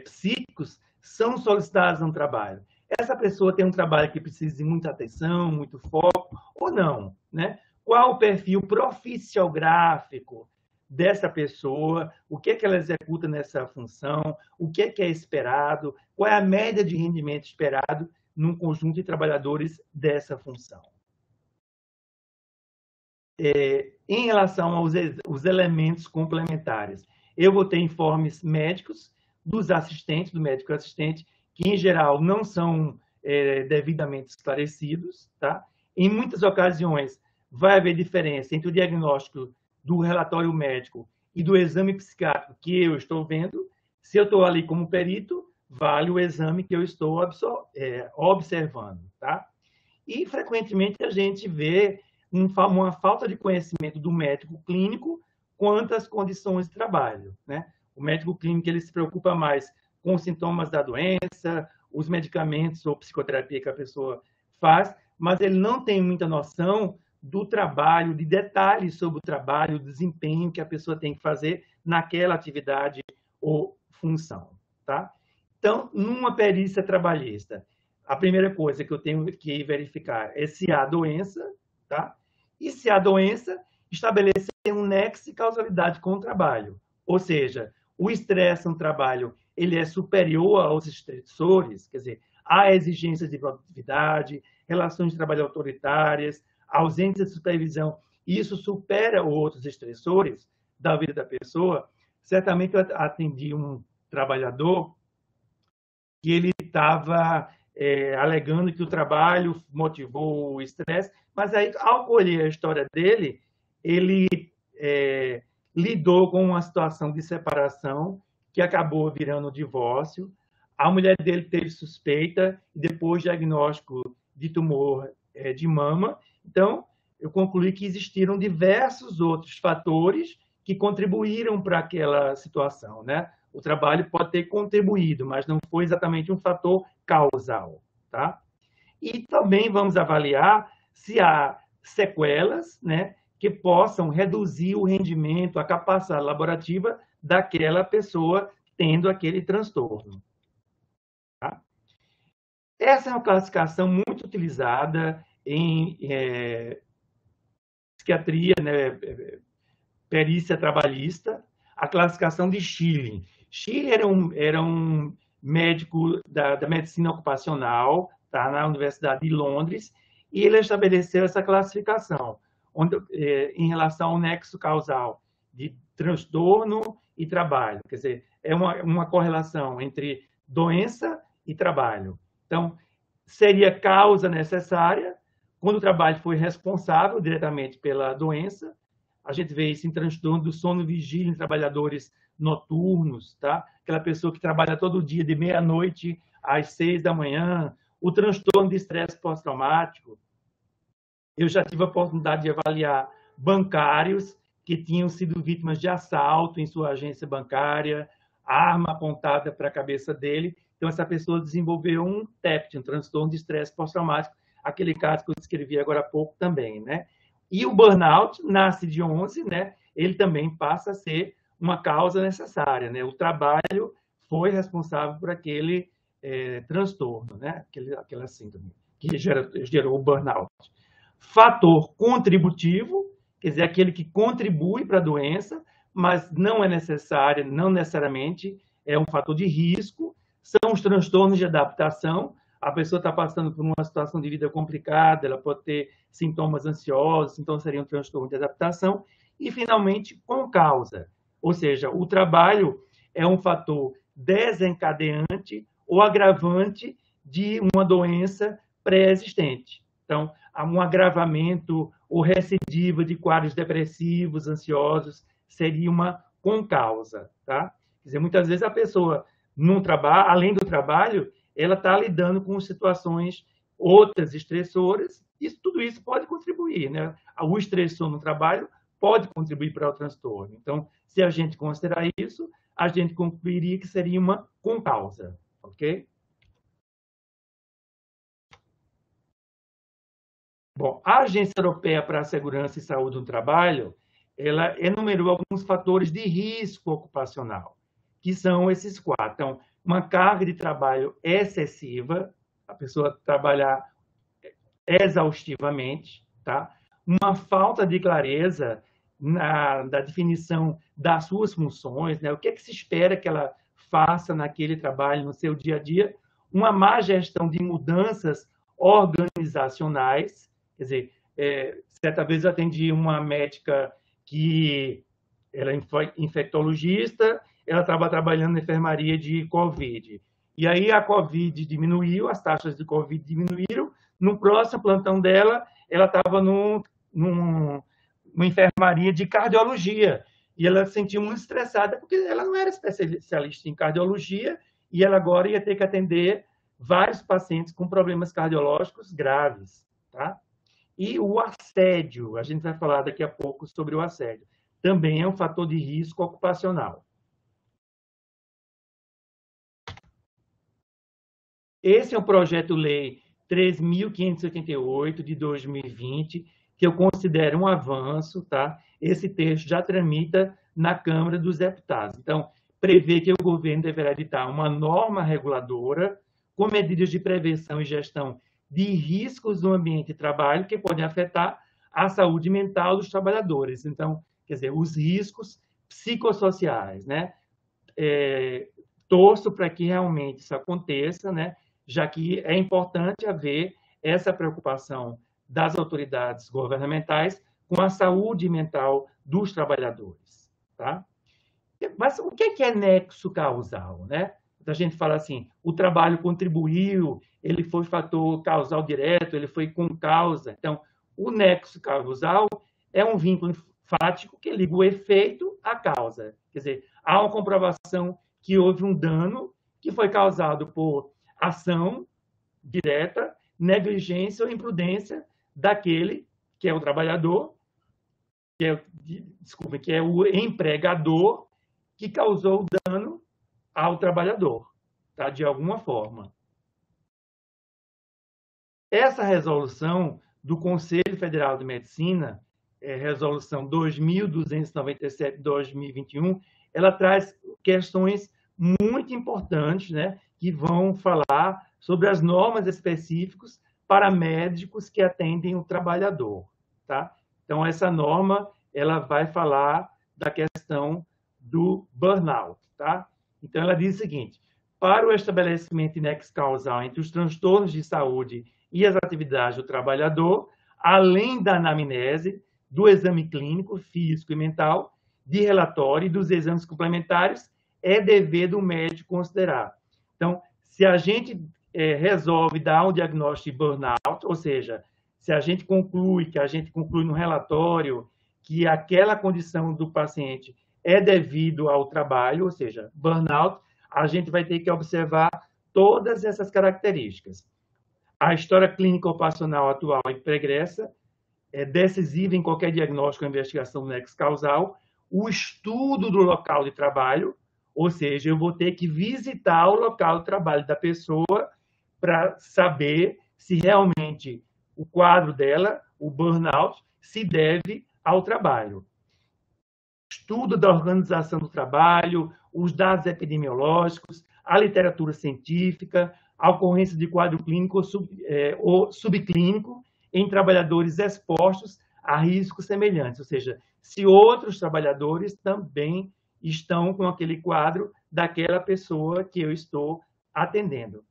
[SPEAKER 2] psíquicos são solicitados no trabalho? Essa pessoa tem um trabalho que precisa de muita atenção, muito foco, ou não, né? Qual o perfil profissiográfico dessa pessoa, o que é que ela executa nessa função, o que é esperado, qual é a média de rendimento esperado num conjunto de trabalhadores dessa função. Em relação aos elementos complementares, eu vou ter informes médicos dos assistentes, do médico assistente, que em geral não são devidamente esclarecidos, tá? Em muitas ocasiões vai haver diferença entre o diagnóstico do relatório médico e do exame psiquiátrico que eu estou vendo. Se eu estou ali como perito, vale o exame que eu estou observando, tá? E frequentemente a gente vê uma falta de conhecimento do médico clínico quanto às condições de trabalho, né? O médico clínico ele se preocupa mais com os sintomas da doença, os medicamentos ou psicoterapia que a pessoa faz, mas ele não tem muita noção do trabalho, de detalhes sobre o trabalho, o desempenho que a pessoa tem que fazer naquela atividade ou função, tá? Então, numa perícia trabalhista, a primeira coisa que eu tenho que verificar é se há doença, tá? E se há doença, estabelecer um nexo de causalidade com o trabalho. Ou seja, o estresse no trabalho ele é superior aos estressores, quer dizer, há exigências de produtividade, relações de trabalho autoritárias, ausência de supervisão, e isso supera outros estressores da vida da pessoa. Certamente eu atendi um trabalhador que ele estava alegando que o trabalho motivou o estresse, mas aí, ao colher a história dele, ele lidou com uma situação de separação que acabou virando um divórcio. A mulher dele teve suspeita e depois diagnóstico de tumor de mama. Então, eu concluí que existiram diversos outros fatores que contribuíram para aquela situação, né? O trabalho pode ter contribuído, mas não foi exatamente um fator causal, tá? E também vamos avaliar se há sequelas, né, que possam reduzir o rendimento, a capacidade laborativa daquela pessoa tendo aquele transtorno. Tá? Essa é uma classificação muito utilizada em psiquiatria, né, perícia trabalhista, a classificação de Schilling. Schilling era um médico da medicina ocupacional, tá, na Universidade de Londres, e ele estabeleceu essa classificação, onde, em relação ao nexo causal de transtorno e trabalho. Quer dizer, é uma correlação entre doença e trabalho. Então, seria causa necessária quando o trabalho foi responsável diretamente pela doença. A gente vê isso em transtorno do sono vigília em trabalhadores noturnos, tá? Aquela pessoa que trabalha todo dia de meia-noite às 6 da manhã, o transtorno de estresse pós-traumático. Eu já tive a oportunidade de avaliar bancários que tinham sido vítimas de assalto em sua agência bancária, arma apontada para a cabeça dele. Então, essa pessoa desenvolveu um TEPT, um transtorno de estresse pós-traumático, aquele caso que eu descrevi agora há pouco também, né? E o burnout nasce de 11, né? Ele também passa a ser uma causa necessária, né? O trabalho foi responsável por aquele transtorno, né? Aquela síndrome que gerou o burnout. Fator contributivo, quer dizer, aquele que contribui para a doença, mas não é necessário, não necessariamente é um fator de risco. São os transtornos de adaptação. A pessoa está passando por uma situação de vida complicada, ela pode ter sintomas ansiosos, então seria um transtorno de adaptação. E, finalmente, com causa, ou seja, o trabalho é um fator desencadeante ou agravante de uma doença pré-existente. Então, há um agravamento ou recidiva de quadros depressivos, ansiosos, seria uma concausa, tá? Quer dizer, muitas vezes a pessoa, num trabalho, além do trabalho, ela está lidando com situações outras estressoras, e tudo isso pode contribuir, né? O estressor no trabalho pode contribuir para o transtorno. Então, se a gente considerar isso, a gente concluiria que seria uma concausa, ok? Bom, a Agência Europeia para a Segurança e Saúde no Trabalho, ela enumerou alguns fatores de risco ocupacional, que são esses 4. Então, uma carga de trabalho excessiva, a pessoa trabalhar exaustivamente, tá? Uma falta de clareza da definição das suas funções, né? O que é que se espera que ela faça naquele trabalho, no seu dia a dia, uma má gestão de mudanças organizacionais. Quer dizer, certa vez eu atendi uma médica que ela é infectologista, ela estava trabalhando na enfermaria de Covid. E aí a Covid diminuiu, as taxas de Covid diminuíram. No próximo plantão dela, ela estava numa enfermaria de cardiologia. E ela se sentiu muito estressada, porque ela não era especialista em cardiologia, e ela agora ia ter que atender vários pacientes com problemas cardiológicos graves, tá? E o assédio, a gente vai falar daqui a pouco sobre o assédio, também é um fator de risco ocupacional. Esse é o projeto-lei 3.588 de 2020, que eu considero um avanço, tá? Esse texto já tramita na Câmara dos Deputados. Então, prevê que o governo deverá editar uma norma reguladora com medidas de prevenção e gestão de riscos do ambiente de trabalho que podem afetar a saúde mental dos trabalhadores. Então, quer dizer, os riscos psicossociais, né? Torço para que realmente isso aconteça, né? Já que é importante haver essa preocupação das autoridades governamentais com a saúde mental dos trabalhadores, tá? Mas o que é nexo causal, né? A gente fala assim, o trabalho contribuiu, ele foi fator causal direto, ele foi com causa. Então, o nexo causal é um vínculo enfático que liga o efeito à causa. Quer dizer, há uma comprovação que houve um dano que foi causado por ação direta, negligência ou imprudência daquele que é o trabalhador, que é o empregador, que causou dano ao trabalhador, tá? De alguma forma. Essa resolução do Conselho Federal de Medicina, resolução 2297/2021, ela traz questões muito importantes, né, que vão falar sobre as normas específicas para médicos que atendem o trabalhador, tá? Então, essa norma, ela vai falar da questão do burnout, tá? Então, ela diz o seguinte: para o estabelecimento de nexo causal entre os transtornos de saúde e as atividades do trabalhador, além da anamnese, do exame clínico, físico e mental, de relatório e dos exames complementares, é dever do médico considerar. Então, se a gente resolve dar um diagnóstico de burnout, ou seja, se a gente conclui no relatório que aquela condição do paciente é devido ao trabalho, ou seja, burnout, a gente vai ter que observar todas essas características. A história clínica ocupacional atual e pregressa é decisiva em qualquer diagnóstico ou investigação do nexo causal. O estudo do local de trabalho, ou seja, eu vou ter que visitar o local de trabalho da pessoa para saber se realmente o quadro dela, o burnout, se deve ao trabalho. Estudo da organização do trabalho, os dados epidemiológicos, a literatura científica, a ocorrência de quadro clínico ou subclínico em trabalhadores expostos a riscos semelhantes, ou seja, se outros trabalhadores também estão com aquele quadro daquela pessoa que eu estou atendendo.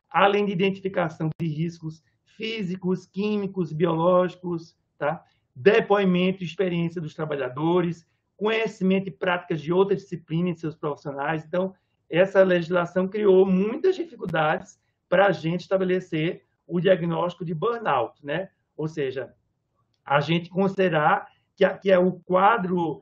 [SPEAKER 2] Além de identificação de riscos físicos, químicos, biológicos, tá? Depoimento e experiência dos trabalhadores, conhecimento e práticas de outras disciplinas de seus profissionais. Então, essa legislação criou muitas dificuldades para a gente estabelecer o diagnóstico de burnout, né? Ou seja, a gente considerar que é o quadro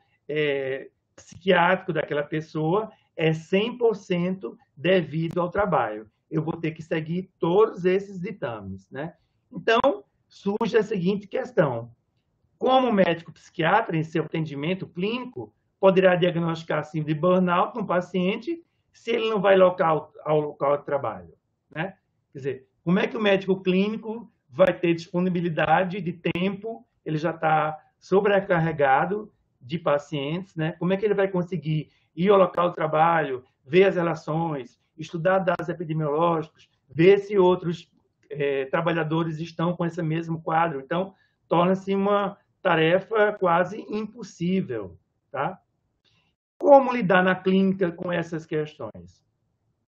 [SPEAKER 2] psiquiátrico daquela pessoa é 100% devido ao trabalho. Eu vou ter que seguir todos esses ditames, né? Então, surge a seguinte questão: como médico psiquiatra, em seu atendimento clínico, poderá diagnosticar síndrome de burnout no paciente se ele não vai ao local de trabalho, né? Quer dizer, como é que o médico clínico vai ter disponibilidade de tempo? Ele já está sobrecarregado de pacientes, né? Como é que ele vai conseguir ir ao local de trabalho, ver as relações, estudar dados epidemiológicos, ver se outros trabalhadores estão com esse mesmo quadro? Então, torna-se uma tarefa quase impossível, tá? Como lidar na clínica com essas questões?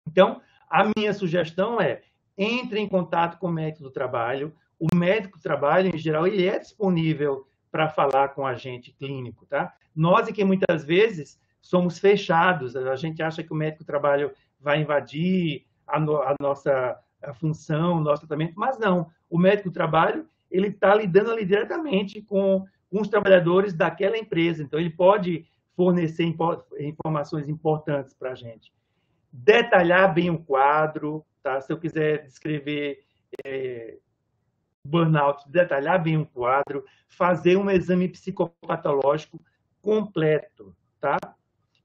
[SPEAKER 2] Então, a minha sugestão é: entre em contato com o médico do trabalho. O médico do trabalho, em geral, ele é disponível para falar com o agente clínico, tá? Nós, que muitas vezes somos fechados, a gente acha que o médico do trabalho vai invadir a nossa função, o nosso tratamento, mas não. O médico do trabalho, ele está lidando ali diretamente com os trabalhadores daquela empresa, então ele pode fornecer informações importantes para a gente. Detalhar bem o quadro, tá? Se eu quiser descrever burnout, detalhar bem o quadro, fazer um exame psicopatológico completo, tá?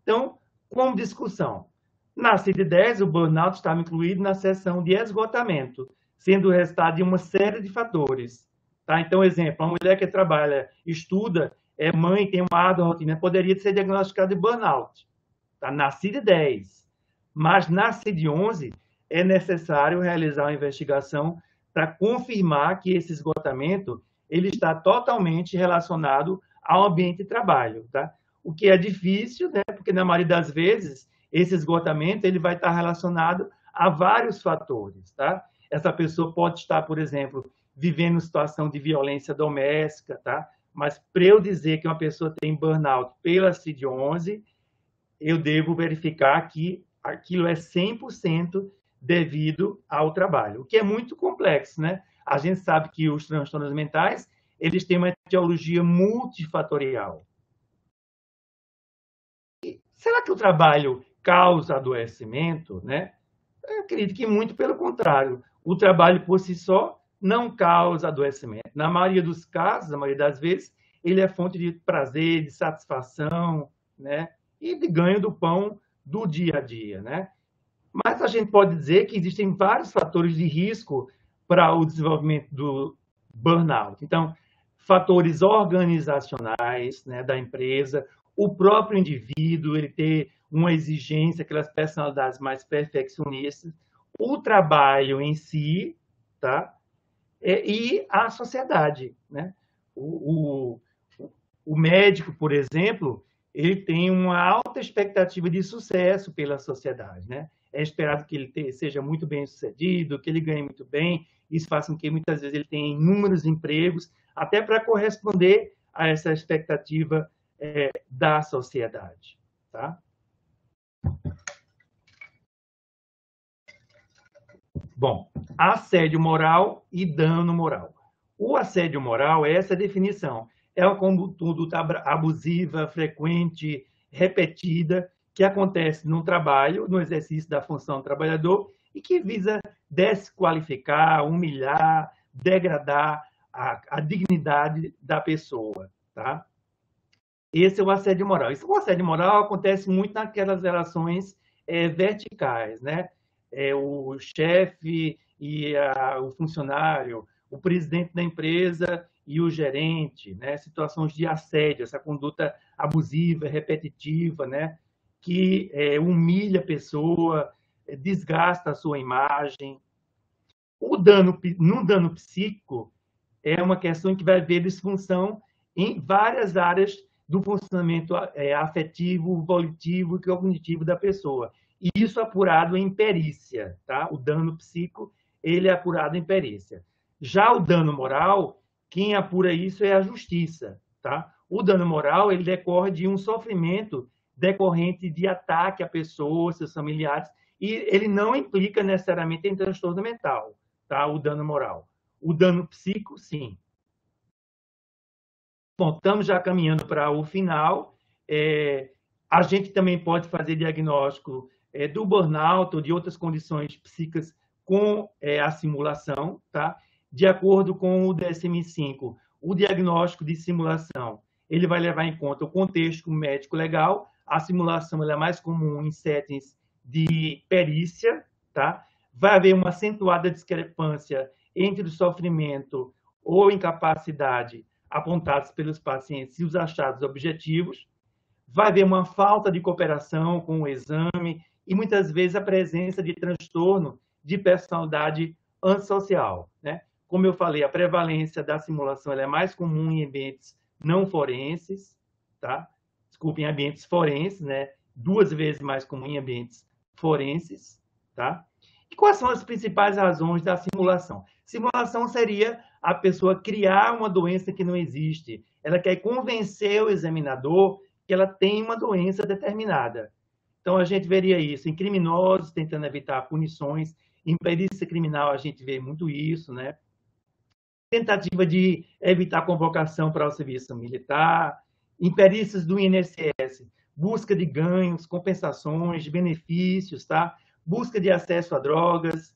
[SPEAKER 2] Então, como discussão, na CID-10, o burnout estava incluído na seção de esgotamento, sendo o resultado de uma série de fatores, tá? Então, exemplo, uma mulher que trabalha, estuda, é mãe, tem uma árdua rotina, poderia ser diagnosticada de burnout, tá? Na CID-10. Mas na CID-11 é necessário realizar uma investigação para confirmar que esse esgotamento ele está totalmente relacionado ao ambiente de trabalho, tá? O que é difícil, né? Porque na maioria das vezes esse esgotamento ele vai estar relacionado a vários fatores, tá? Essa pessoa pode estar, por exemplo, vivendo situação de violência doméstica, tá? Mas para eu dizer que uma pessoa tem burnout pela CID-11, eu devo verificar que aquilo é 100% devido ao trabalho, o que é muito complexo, né? A gente sabe que os transtornos mentais, eles têm uma etiologia multifatorial. E será que o trabalho causa adoecimento, né? Eu acredito que muito pelo contrário. O trabalho por si só não causa adoecimento. Na maioria dos casos, na maioria das vezes, ele é fonte de prazer, de satisfação, né? E de ganho do pão do dia a dia, né? Mas a gente pode dizer que existem vários fatores de risco para o desenvolvimento do burnout. Então, fatores organizacionais, né, da empresa, o próprio indivíduo, ele ter uma exigência, aquelas personalidades mais perfeccionistas, o trabalho em si, tá? E a sociedade, né? O, o médico, por exemplo, ele tem uma alta expectativa de sucesso pela sociedade, né? É esperado que ele seja muito bem sucedido, que ele ganhe muito bem, isso faz com que muitas vezes ele tenha inúmeros empregos, até para corresponder a essa expectativa da sociedade, tá? Bom, assédio moral e dano moral. O assédio moral é essa definição. É uma conduta abusiva, frequente, repetida, que acontece no trabalho, no exercício da função do trabalhador, e que visa desqualificar, humilhar, degradar a dignidade da pessoa. Tá? Esse é o assédio moral. O assédio moral acontece muito naquelas relações verticais, né? O chefe e o funcionário, o presidente da empresa e o gerente, né? Situações de assédio, essa conduta abusiva, repetitiva, né? Que humilha a pessoa, desgasta a sua imagem. No dano psíquico, é uma questão que vai haver disfunção em várias áreas do funcionamento afetivo, volitivo e cognitivo da pessoa. E isso é apurado em perícia, tá? O dano psíquico, ele é apurado em perícia. Já o dano moral, quem apura isso é a justiça, tá? O dano moral, ele decorre de um sofrimento decorrente de ataque a pessoas, seus familiares, e ele não implica necessariamente em transtorno mental, tá? O dano moral. O dano psíquico, sim. Bom, estamos já caminhando para o final. A gente também pode fazer diagnóstico do burnout ou de outras condições psíquicas com a simulação, tá? De acordo com o DSM-5, o diagnóstico de simulação, ele vai levar em conta o contexto médico-legal. A simulação ela é mais comum em settings de perícia, tá? Vai haver uma acentuada discrepância entre o sofrimento ou incapacidade apontados pelos pacientes e os achados objetivos. Vai haver uma falta de cooperação com o exame e, muitas vezes, a presença de transtorno de personalidade antissocial, né? Como eu falei, a prevalência da simulação ela é mais comum em ambientes não forenses, tá? Desculpe, em ambientes forenses, né? 2 vezes mais comum em ambientes forenses, tá? E quais são as principais razões da simulação? Simulação seria a pessoa criar uma doença que não existe. Ela quer convencer o examinador que ela tem uma doença determinada. Então, a gente veria isso em criminosos tentando evitar punições. Em perícia criminal, a gente vê muito isso, né? Tentativa de evitar convocação para o serviço militar. Em perícias do INSS, busca de ganhos, compensações, benefícios, tá? Busca de acesso a drogas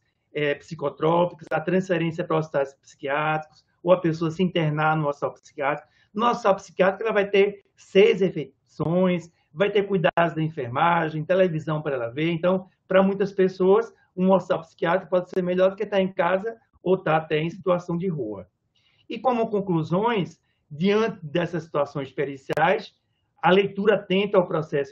[SPEAKER 2] psicotrópicos, a transferência para hospitais psiquiátricos, ou a pessoa se internar no hospital psiquiátrico. No hospital psiquiátrico, ela vai ter 6 refeições, vai ter cuidados da enfermagem, televisão para ela ver. Então, para muitas pessoas, um hospital psiquiátrico pode ser melhor do que estar em casa ou estar até em situação de rua. E como conclusões, diante dessas situações periciais, a leitura atenta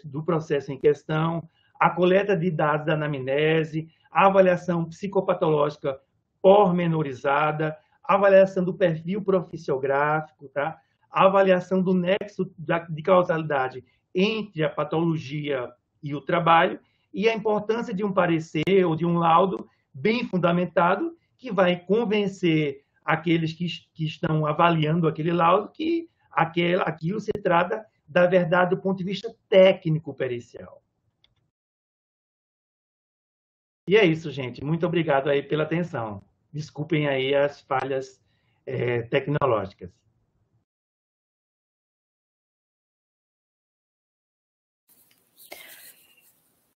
[SPEAKER 2] do processo em questão, a coleta de dados da anamnese, a avaliação psicopatológica pormenorizada, a avaliação do perfil profissiográfico, tá? A avaliação do nexo de causalidade entre a patologia e o trabalho, e a importância de um parecer ou de um laudo bem fundamentado que vai convencer aqueles que estão avaliando aquele laudo que aquilo se trata da verdade do ponto de vista técnico pericial. E é isso, gente. Muito obrigado aí pela atenção. Desculpem aí as falhas tecnológicas.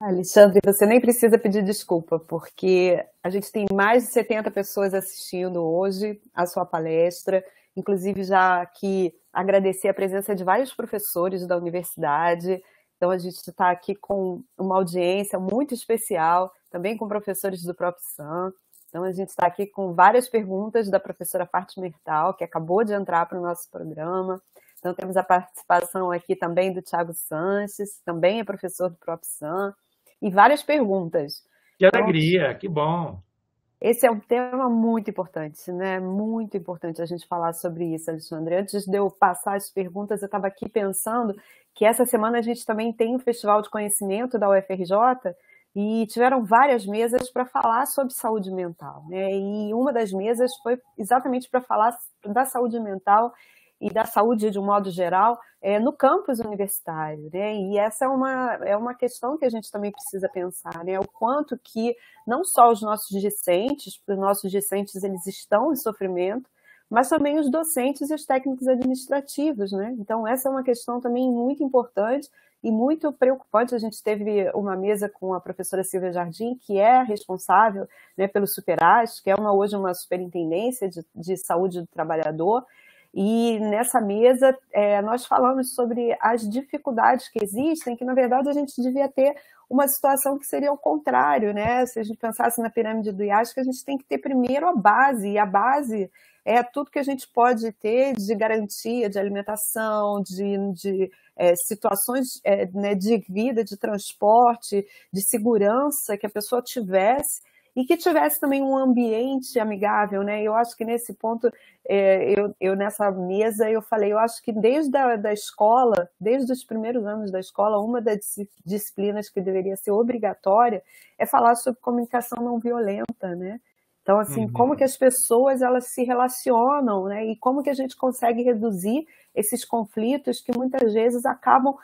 [SPEAKER 1] Alexandre, você nem precisa pedir desculpa, porque a gente tem mais de 70 pessoas assistindo hoje a sua palestra, inclusive já aqui agradecer a presença de vários professores da universidade. Então a gente está aqui com uma audiência muito especial, também com professores do ProfSam. Então a gente está aqui com várias perguntas da professora Fátima Hertal, que acabou de entrar para o nosso programa. Então temos a participação aqui também do Thiago Sanches, também é professor do ProfSam, e várias perguntas.
[SPEAKER 2] Que alegria, que bom.
[SPEAKER 1] Esse é um tema muito importante, né? Muito importante a gente falar sobre isso, Alexandre. Antes de eu passar as perguntas, eu estava aqui pensando que essa semana a gente também tem um Festival de Conhecimento da UFRJ e tiveram várias mesas para falar sobre saúde mental, né? E uma das mesas foi exatamente para falar da saúde mental e da saúde de um modo geral no campus universitário, né? E essa é uma questão que a gente também precisa pensar, né? O quanto que não só os nossos discentes eles estão em sofrimento, mas também os docentes e os técnicos administrativos, né? Então essa é uma questão também muito importante e muito preocupante. A gente teve uma mesa com a professora Silvia Jardim, que é responsável, né, pelo Superas, que é hoje uma superintendência de saúde do trabalhador. E nessa mesa nós falamos sobre as dificuldades que existem, que na verdade a gente devia ter uma situação que seria o contrário, né? Se a gente pensasse na pirâmide do IASC, a gente tem que ter primeiro a base, e a base é tudo que a gente pode ter de garantia de alimentação, de situações né, de vida, de transporte, de segurança que a pessoa tivesse, e que tivesse também um ambiente amigável, né? Eu acho que nesse ponto, eu nessa mesa, eu falei, eu acho que desde da escola, desde os primeiros anos da escola, uma das disciplinas que deveria ser obrigatória é falar sobre comunicação não violenta, né? Então, assim, como que as pessoas elas se relacionam, né? E como que a gente consegue reduzir esses conflitos que muitas vezes acabam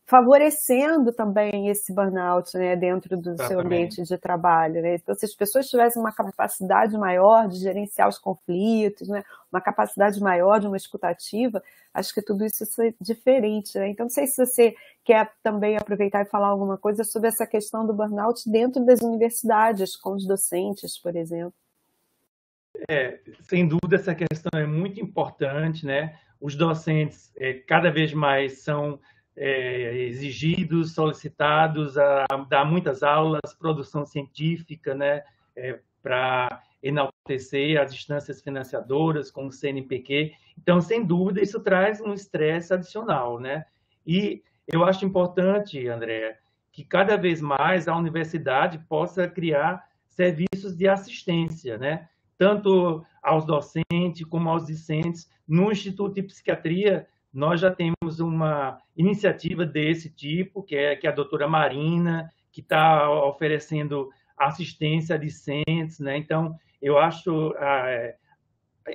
[SPEAKER 1] favorecendo também esse burnout, né, dentro do seu ambiente de trabalho, né? Então, se as pessoas tivessem uma capacidade maior de gerenciar os conflitos, né, uma capacidade maior de uma escutativa, acho que tudo isso seria diferente, né? Então, não sei se você quer também aproveitar e falar alguma coisa sobre essa questão do burnout dentro das universidades, com os docentes, por exemplo.
[SPEAKER 2] Sem dúvida, essa questão é muito importante, né? Os docentes cada vez mais são exigidos, solicitados a dar muitas aulas, produção científica, né, para enaltecer as instâncias financiadoras, como o CNPq. Então, sem dúvida, isso traz um estresse adicional, né? E eu acho importante, André, que cada vez mais a universidade possa criar serviços de assistência, né? Tanto aos docentes como aos discentes. No Instituto de Psiquiatria, nós já temos uma iniciativa desse tipo, que é a doutora Marina, que está oferecendo assistência a discentes, né? Então, eu acho,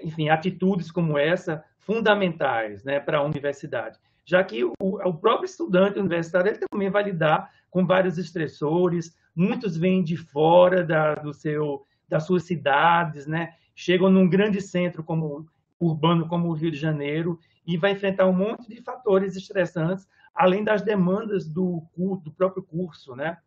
[SPEAKER 2] enfim, atitudes como essa fundamentais, né, para a universidade, já que o próprio estudante universitário ele também vai lidar com vários estressores, muitos vêm de fora das suas cidades, né? Chegam num grande centro urbano como o Rio de Janeiro e vai enfrentar um monte de fatores estressantes, além das demandas do próprio curso, né?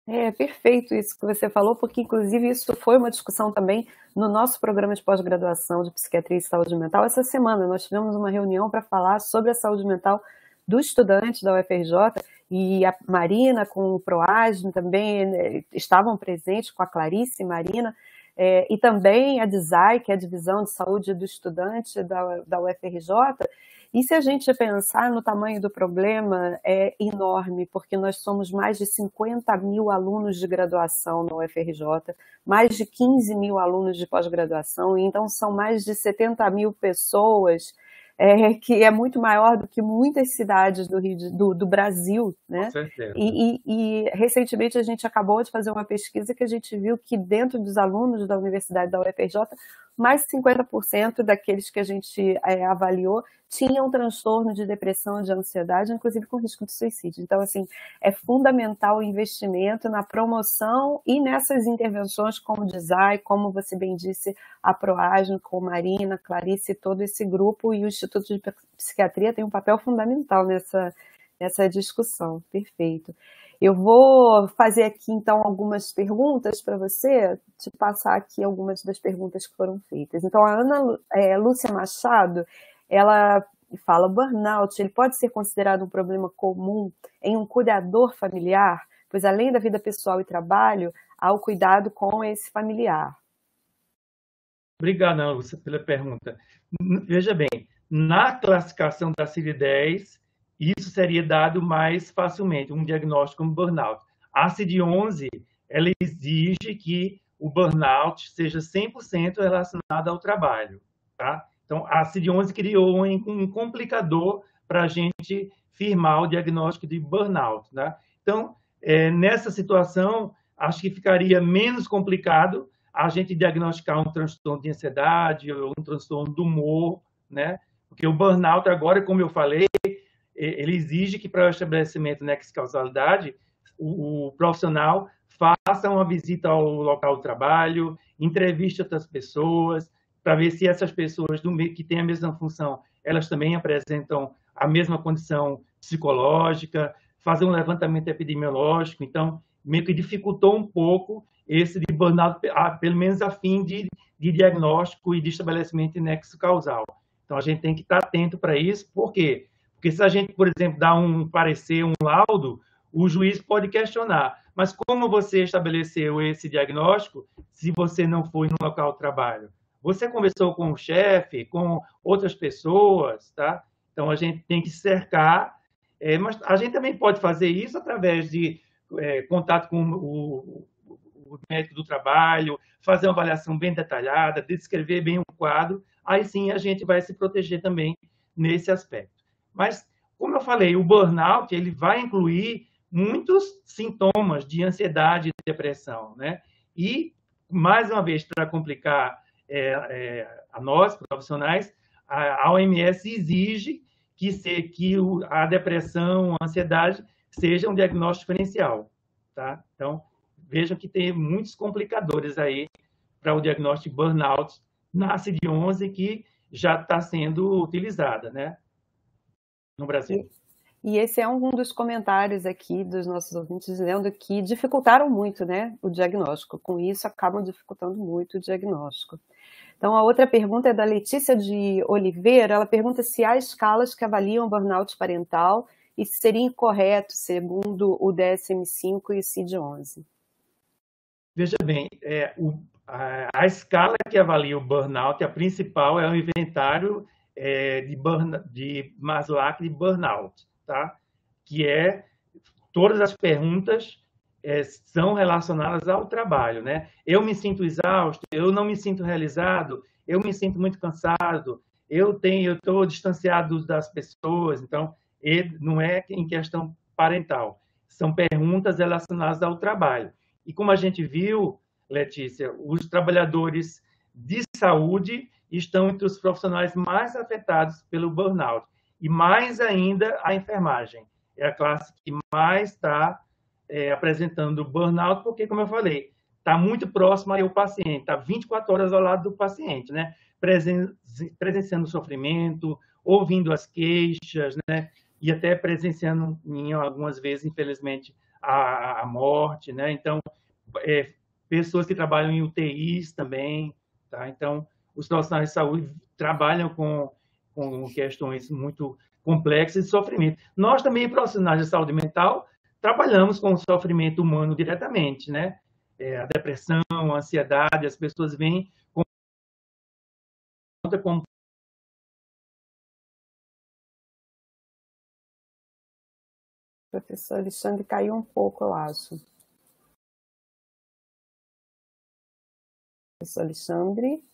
[SPEAKER 1] É perfeito isso que você falou, porque inclusive isso foi uma discussão também no nosso programa de pós-graduação de Psiquiatria e Saúde Mental. Essa semana nós tivemos uma reunião para falar sobre a saúde mental do estudante da UFRJ, e a Marina com o PROASM também estavam presentes, com a Clarice e Marina, e também a DISAI, que é a Divisão de Saúde do Estudante da UFRJ. E se a gente pensar no tamanho do problema, é enorme, porque nós somos mais de 50 mil alunos de graduação na UFRJ, mais de 15 mil alunos de pós-graduação, e então são mais de 70 mil pessoas, que é muito maior do que muitas cidades do Brasil, né?
[SPEAKER 2] Com certeza.
[SPEAKER 1] E recentemente a gente acabou de fazer uma pesquisa que a gente viu que dentro dos alunos da Universidade da UFRJ, mais de 50% daqueles que a gente avaliou tinham transtorno de depressão e de ansiedade, inclusive com risco de suicídio. Então, assim, é fundamental o investimento na promoção e nessas intervenções como o DISAI, como você bem disse, a PROASM, com Marina, Clarice, todo esse grupo, e o Instituto de Psiquiatria tem um papel fundamental nessa discussão. Perfeito. Eu vou fazer aqui, então, algumas perguntas para você, te passar aqui algumas das perguntas que foram feitas. Então, a Lúcia Machado, ela fala, burnout, ele pode ser considerado um problema comum em um cuidador familiar, pois além da vida pessoal e trabalho, há o cuidado com esse familiar.
[SPEAKER 2] Obrigado, Ana Lúcia, pela pergunta. Veja bem, na classificação da CID-10, isso seria dado mais facilmente, um diagnóstico como burnout. A CID-11, ela exige que o burnout seja 100% relacionado ao trabalho, tá? Então, a CID-11 criou um complicador para a gente firmar o diagnóstico de burnout, né? Então, nessa situação, acho que ficaria menos complicado a gente diagnosticar um transtorno de ansiedade ou um transtorno do humor, né? Porque o burnout agora, como eu falei, ele exige que para o estabelecimento nexo causalidade, o profissional faça uma visita ao local de trabalho, entreviste outras pessoas, para ver se essas pessoas do meio que têm a mesma função, elas também apresentam a mesma condição psicológica, fazer um levantamento epidemiológico. Então, meio que dificultou um pouco esse de burnout, pelo menos a fim de diagnóstico e de estabelecimento de nexo causal. Então, a gente tem que estar atento para isso. Por quê? Porque se a gente, por exemplo, dá um parecer, um laudo, o juiz pode questionar. Mas como você estabeleceu esse diagnóstico se você não foi no local de trabalho? Você conversou com o chefe, com outras pessoas, tá? Então, a gente tem que cercar, mas a gente também pode fazer isso através de contato com o médico do trabalho, fazer uma avaliação bem detalhada, descrever bem o quadro, aí sim a gente vai se proteger também nesse aspecto. Mas, como eu falei, o burnout ele vai incluir muitos sintomas de ansiedade e depressão, né? E, mais uma vez, para complicar a nós, profissionais, a OMS exige que a depressão, a ansiedade, seja um diagnóstico diferencial, tá? Então, vejam que tem muitos complicadores aí para o diagnóstico de burnout na CID-11 que já está sendo utilizada, né, no Brasil.
[SPEAKER 1] E esse é um dos comentários aqui dos nossos ouvintes dizendo que dificultaram muito, né, o diagnóstico. Com isso, acabam dificultando muito o diagnóstico. Então, a outra pergunta é da Letícia de Oliveira. Ela pergunta se há escalas que avaliam burnout parental e se seria incorreto, segundo o DSM-5 e o CID-11.
[SPEAKER 2] Veja bem, a escala que avalia o burnout, a principal é o inventário de Maslach de burnout, tá? Que todas as perguntas são relacionadas ao trabalho, né? Eu me sinto exausto, eu não me sinto realizado, eu me sinto muito cansado, eu estou distanciado das pessoas. Então, não é em questão parental, são perguntas relacionadas ao trabalho. E como a gente viu, Letícia, os trabalhadores de saúde estão entre os profissionais mais afetados pelo burnout. E mais ainda a enfermagem. É a classe que mais está apresentando burnout, porque, como eu falei, está muito próximo ao paciente, está 24 horas ao lado do paciente, né? Presenciando o sofrimento, ouvindo as queixas, né? E até presenciando, em algumas vezes, infelizmente, a morte, né? Então, pessoas que trabalham em UTIs também, tá? Então, os profissionais de saúde trabalham com questões muito complexas de sofrimento. Nós também, profissionais de saúde mental, trabalhamos com o sofrimento humano diretamente, né? A depressão, a ansiedade, as pessoas vêm como
[SPEAKER 1] O professor Alexandre caiu um pouco, eu acho. Professor Alexandre?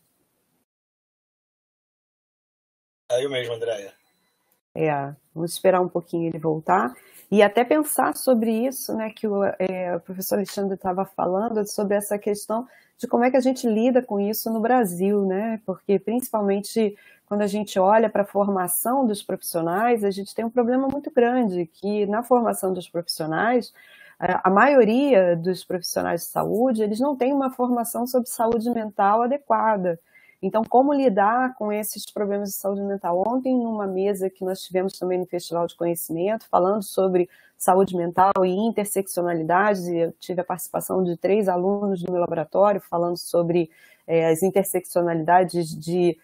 [SPEAKER 3] Caiu mesmo, Andréia.
[SPEAKER 1] Vamos esperar um pouquinho ele voltar. E até pensar sobre isso, né, que o professor Alexandre estava falando, sobre essa questão de como é que a gente lida com isso no Brasil, né? Porque, principalmente, quando a gente olha para a formação dos profissionais, a gente tem um problema muito grande, que na formação dos profissionais, a maioria dos profissionais de saúde, eles não têm uma formação sobre saúde mental adequada. Então, como lidar com esses problemas de saúde mental? Ontem, numa mesa que nós tivemos também no Festival de Conhecimento, falando sobre saúde mental e interseccionalidades, e eu tive a participação de 3 alunos do meu laboratório falando sobre as interseccionalidades de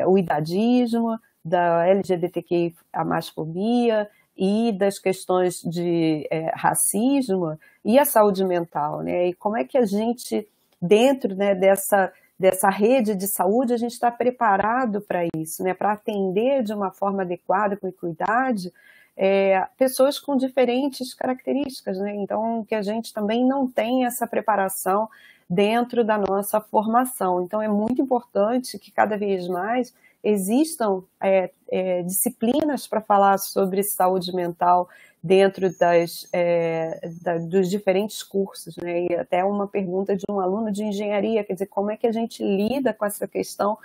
[SPEAKER 1] o idadismo, da LGBTQI, a masfobia e das questões de racismo e a saúde mental, né? E como é que a gente, dentro, né, dessa rede de saúde, a gente está preparado para isso, né? Para atender de uma forma adequada, com equidade, pessoas com diferentes características, né? Então, que a gente também não tem essa preparação dentro da nossa formação. Então, é muito importante que cada vez mais existam disciplinas para falar sobre saúde mental dentro dos diferentes cursos, né? E até uma pergunta de um aluno de engenharia, quer dizer, como é que a gente lida com essa questão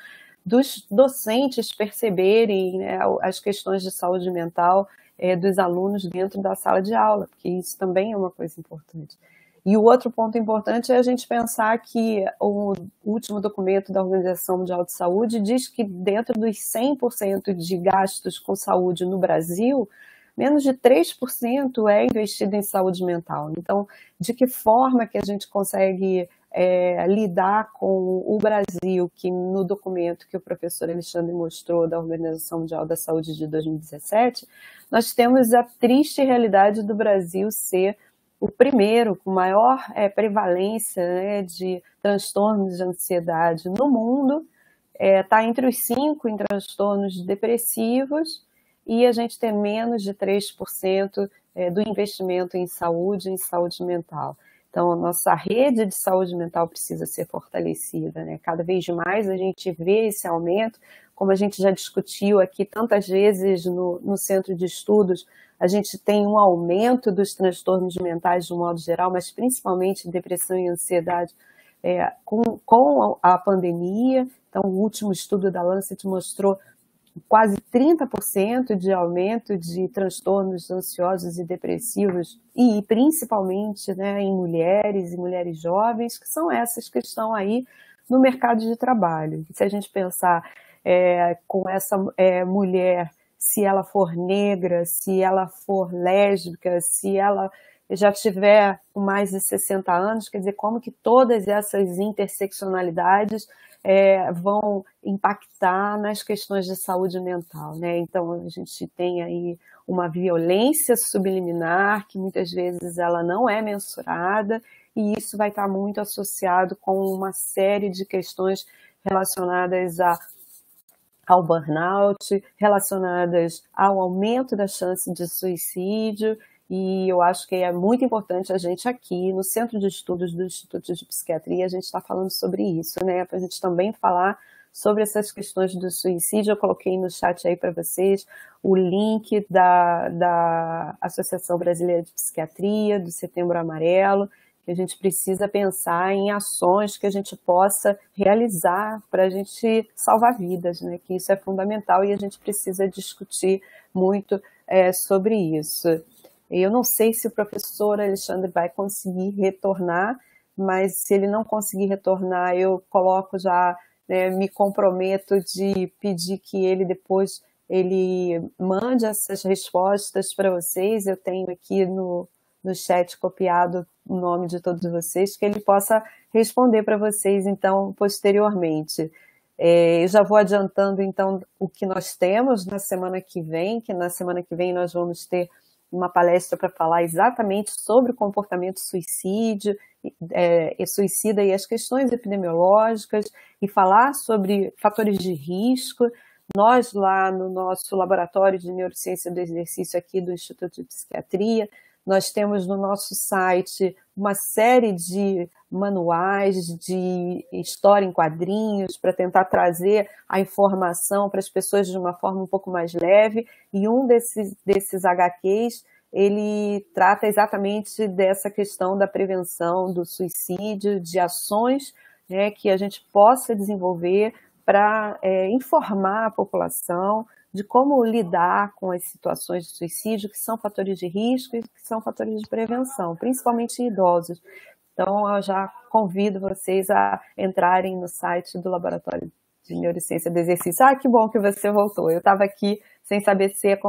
[SPEAKER 1] dos docentes perceberem, né, as questões de saúde mental dos alunos dentro da sala de aula, porque isso também é uma coisa importante. E o outro ponto importante é a gente pensar que o último documento da Organização Mundial de Saúde diz que dentro dos 100% de gastos com saúde no Brasil, menos de 3% é investido em saúde mental. Então, de que forma que a gente consegue lidar com o Brasil, que no documento que o professor Alexandre mostrou da Organização Mundial da Saúde de 2017, nós temos a triste realidade do Brasil ser o primeiro com maior prevalência, né, de transtornos de ansiedade no mundo, está entre os 5 em transtornos depressivos, e a gente tem menos de 3% do investimento em saúde mental. Então, a nossa rede de saúde mental precisa ser fortalecida, né? Cada vez mais a gente vê esse aumento, como a gente já discutiu aqui tantas vezes no Centro de Estudos, a gente tem um aumento dos transtornos mentais de um modo geral, mas principalmente depressão e ansiedade com a pandemia. Então, o último estudo da Lancet mostrou quase 30% de aumento de transtornos ansiosos e depressivos, e principalmente, né, em mulheres e mulheres jovens, que são essas que estão aí no mercado de trabalho. Se a gente pensar com essa mulher, se ela for negra, se ela for lésbica, se ela já tiver mais de 60 anos, quer dizer, como que todas essas interseccionalidades vão impactar nas questões de saúde mental, né? Então, a gente tem aí uma violência subliminar, que muitas vezes ela não é mensurada, e isso vai estar muito associado com uma série de questões relacionadas ao burnout, relacionadas ao aumento da chance de suicídio. E eu acho que é muito importante a gente aqui, no Centro de Estudos do Instituto de Psiquiatria, a gente está falando sobre isso, né? Para a gente também falar sobre essas questões do suicídio. Eu coloquei no chat aí para vocês o link da Associação Brasileira de Psiquiatria, do Setembro Amarelo, que a gente precisa pensar em ações que a gente possa realizar para a gente salvar vidas, né? Que isso é fundamental e a gente precisa discutir muito sobre isso. Eu não sei se o professor Alexandre vai conseguir retornar, mas se ele não conseguir retornar, eu coloco já, né, me comprometo de pedir que ele depois mande essas respostas para vocês. Eu tenho aqui no chat copiado o nome de todos vocês, que ele possa responder para vocês, então, posteriormente. Eu já vou adiantando, então, o que nós temos na semana que vem, que na semana que vem nós vamos ter uma palestra para falar exatamente sobre o comportamento suicida e as questões epidemiológicas, e falar sobre fatores de risco. Nós, lá no nosso laboratório de neurociência do exercício aqui do Instituto de Psiquiatria, nós temos no nosso site uma série de manuais de história em quadrinhos para tentar trazer a informação para as pessoas de uma forma um pouco mais leve, e um desses HQs, ele trata exatamente dessa questão da prevenção do suicídio, de ações, né, que a gente possa desenvolver para informar a população de como lidar com as situações de suicídio, que são fatores de risco e que são fatores de prevenção, principalmente em idosos. Então, eu já convido vocês a entrarem no site do Laboratório de neurociência do exercício. Ah, que bom que você voltou. Eu estava aqui sem saber se ia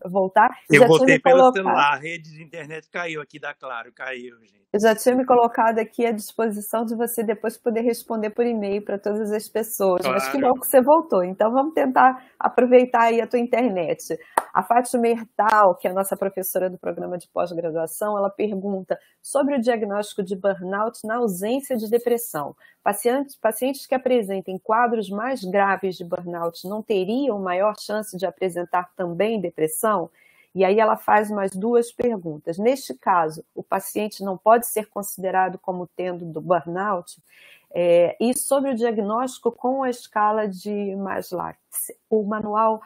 [SPEAKER 1] voltar.
[SPEAKER 2] Eu voltei pelo celular, a rede de internet caiu aqui da Claro, caiu, gente.
[SPEAKER 1] Eu já tinha me colocado aqui à disposição de você depois poder responder por e-mail para todas as pessoas,
[SPEAKER 2] Claro.
[SPEAKER 1] Mas que bom que você voltou. Então vamos tentar aproveitar aí a tua internet. A Fátima Hertal, que é a nossa professora do programa de pós-graduação, ela pergunta sobre o diagnóstico de burnout na ausência de depressão. Pacientes que apresentem quadros mais graves de burnout não teriam maior chance de apresentar também depressão? E aí ela faz mais duas perguntas. Neste caso, o paciente não pode ser considerado como tendo do burnout? E sobre o diagnóstico com a escala de Maslach, o manual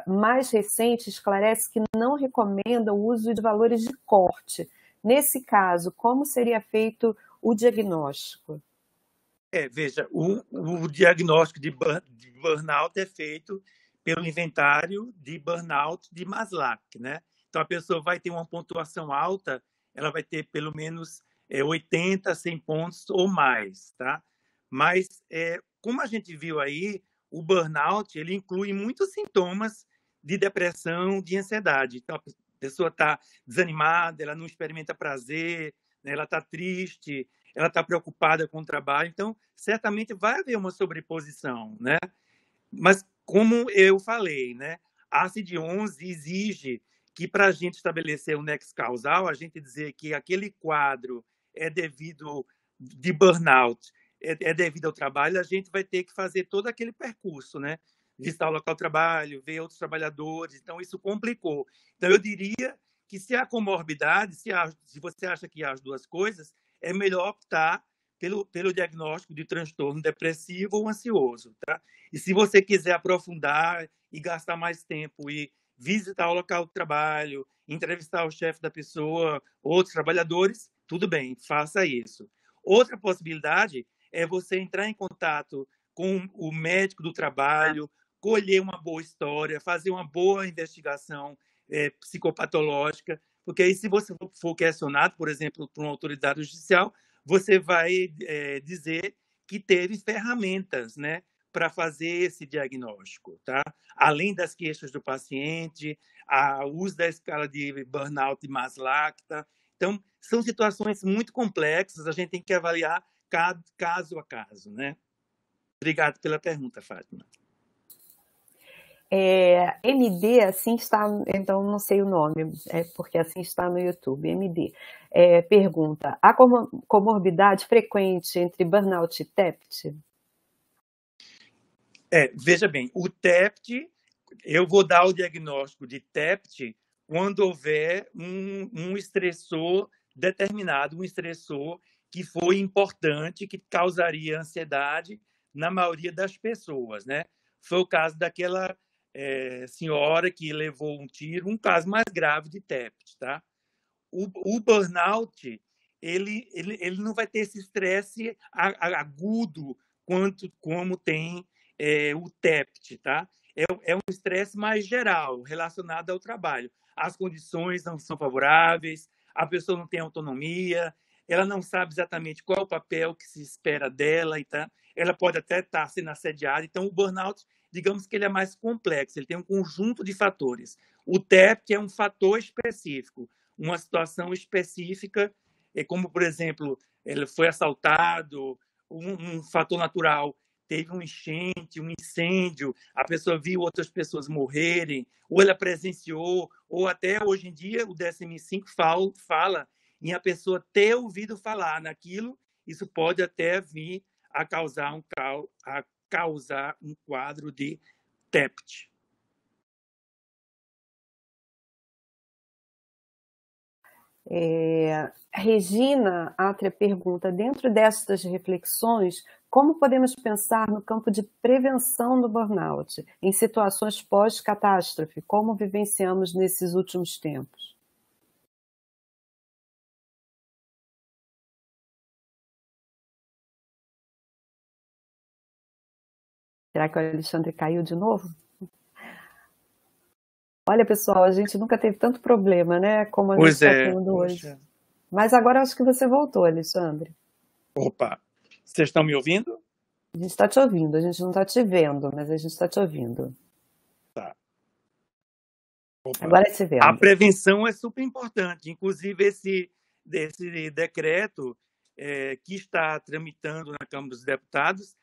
[SPEAKER 1] mais recente esclarece que não recomenda o uso de valores de corte. Nesse caso, como seria feito o diagnóstico?
[SPEAKER 2] Veja, o diagnóstico de burnout é feito pelo inventário de burnout de Maslach, né? Então, a pessoa vai ter uma pontuação alta, ela vai ter pelo menos 80, 100 pontos ou mais, tá? Mas, como a gente viu aí, o burnout, ele inclui muitos sintomas de depressão, de ansiedade. Então, a pessoa está desanimada, ela não experimenta prazer, né? Ela está triste, ela está preocupada com o trabalho. Então, certamente vai haver uma sobreposição, né? Mas, como eu falei, né, a CID-11 exige que, para a gente estabelecer o nexo causal, a gente dizer que aquele quadro é devido de burnout, é devido ao trabalho, a gente vai ter que fazer todo aquele percurso, né? Visitar o local de trabalho, ver outros trabalhadores. Então, isso complicou. Então, eu diria que se há comorbidade, se você acha que há as duas coisas, é melhor optar pelo diagnóstico de transtorno depressivo ou ansioso, tá? E se você quiser aprofundar e gastar mais tempo e visitar o local de trabalho, entrevistar o chefe da pessoa, outros trabalhadores, tudo bem, faça isso. Outra possibilidade é você entrar em contato com o médico do trabalho, colher uma boa história, fazer uma boa investigação psicopatológica, porque aí se você for questionado, por exemplo, por uma autoridade judicial, você vai dizer que teve ferramentas, né, para fazer esse diagnóstico, tá? Além das queixas do paciente, o uso da escala de burnout de Maslach, tá? Então, são situações muito complexas, a gente tem que avaliar caso a caso, né? Obrigado pela pergunta, Fátima.
[SPEAKER 1] MD, assim está, então não sei o nome, porque assim está no YouTube, MD, pergunta, há comorbidade frequente entre burnout e TEPT?
[SPEAKER 2] Veja bem, o TEPT, eu vou dar o diagnóstico de TEPT quando houver um estressor determinado, um estressor que foi importante, que causaria ansiedade na maioria das pessoas, né? Foi o caso daquela senhora que levou um tiro, um caso mais grave de TEPT, tá? O burnout, ele não vai ter esse estresse agudo como tem o TEPT, tá? É um estresse mais geral, relacionado ao trabalho. As condições não são favoráveis, a pessoa não tem autonomia, ela não sabe exatamente qual é o papel que se espera dela, então ela pode até estar sendo assediada. Então, o burnout, digamos que ele é mais complexo, ele tem um conjunto de fatores. O TEPT é um fator específico, uma situação específica, como, por exemplo, ele foi assaltado, um fator natural, teve um enchente, um incêndio, a pessoa viu outras pessoas morrerem, ou ela presenciou, ou até hoje em dia o DSM-5 fala em a pessoa ter ouvido falar naquilo, isso pode até vir a causar um quadro de TEPT.
[SPEAKER 1] Regina Atria pergunta, dentro destas reflexões, como podemos pensar no campo de prevenção do burnout, em situações pós-catástrofe, como vivenciamos nesses últimos tempos? Será que o Alexandre caiu de novo? Olha, pessoal, a gente nunca teve tanto problema, né, como a gente está tendo hoje. Mas agora acho que você voltou, Alexandre.
[SPEAKER 2] Opa, vocês estão me ouvindo?
[SPEAKER 1] A gente está te ouvindo, a gente não está te vendo, mas a gente está te ouvindo.
[SPEAKER 2] Tá. Opa.
[SPEAKER 1] Agora te vendo.
[SPEAKER 2] A prevenção é super importante. Inclusive, esse decreto que está tramitando na Câmara dos Deputados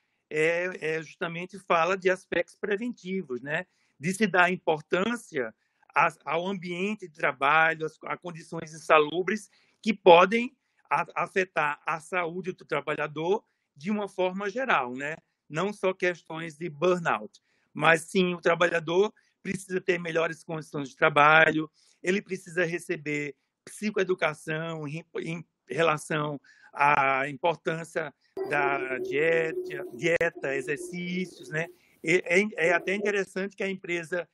[SPEAKER 2] justamente fala de aspectos preventivos, né? De se dar importância ao ambiente de trabalho, a condições insalubres que podem afetar a saúde do trabalhador de uma forma geral, né? Não só questões de burnout, mas sim o trabalhador precisa ter melhores condições de trabalho, ele precisa receber psicoeducação em relação à importância da dieta, exercícios, né? É até interessante que a empresa,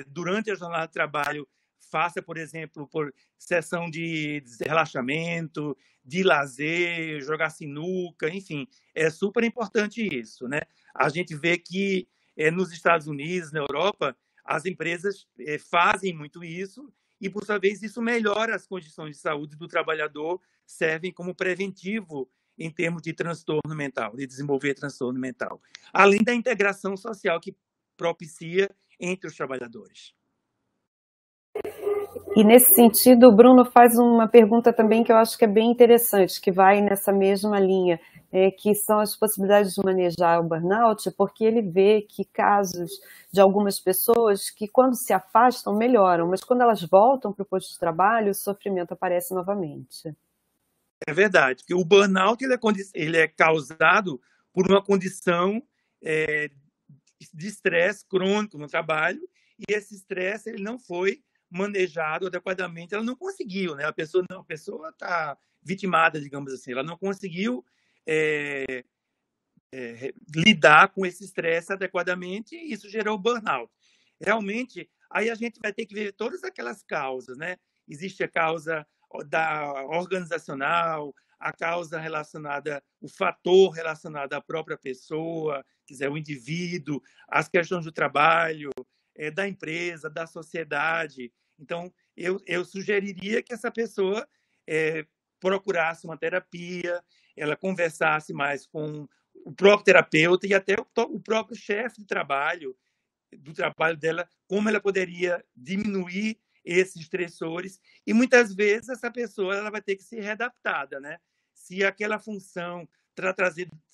[SPEAKER 2] durante a jornada de trabalho, faça, por exemplo, por sessão de relaxamento, de lazer, jogar sinuca, enfim, é super importante isso, né? A gente vê que nos Estados Unidos, na Europa, as empresas fazem muito isso e, por sua vez, isso melhora as condições de saúde do trabalhador, servem como preventivo em termos de transtorno mental, de desenvolver transtorno mental, além da integração social que propicia entre os trabalhadores.
[SPEAKER 1] E, nesse sentido, o Bruno faz uma pergunta também que eu acho que é bem interessante, que vai nessa mesma linha, que são as possibilidades de manejar o burnout, porque ele vê que casos de algumas pessoas que, quando se afastam, melhoram, mas quando elas voltam para o posto de trabalho, o sofrimento aparece novamente.
[SPEAKER 2] É verdade, que o burnout ele é causado por uma condição de estresse crônico no trabalho, e esse estresse ele não foi manejado adequadamente, ela não conseguiu, né? A pessoa está vitimada, digamos assim, ela não conseguiu lidar com esse estresse adequadamente, e isso gerou burnout. Realmente, aí a gente vai ter que ver todas aquelas causas, né? Existe a causa organizacional, a causa relacionada, o fator relacionado à própria pessoa, quer dizer, o indivíduo, as questões do trabalho, da empresa, da sociedade. Então, eu sugeriria que essa pessoa procurasse uma terapia, ela conversasse mais com o próprio terapeuta e até o próprio chefe de trabalho, do trabalho dela, como ela poderia diminuir esses estressores. E muitas vezes essa pessoa ela vai ter que ser readaptada, né? Se aquela função está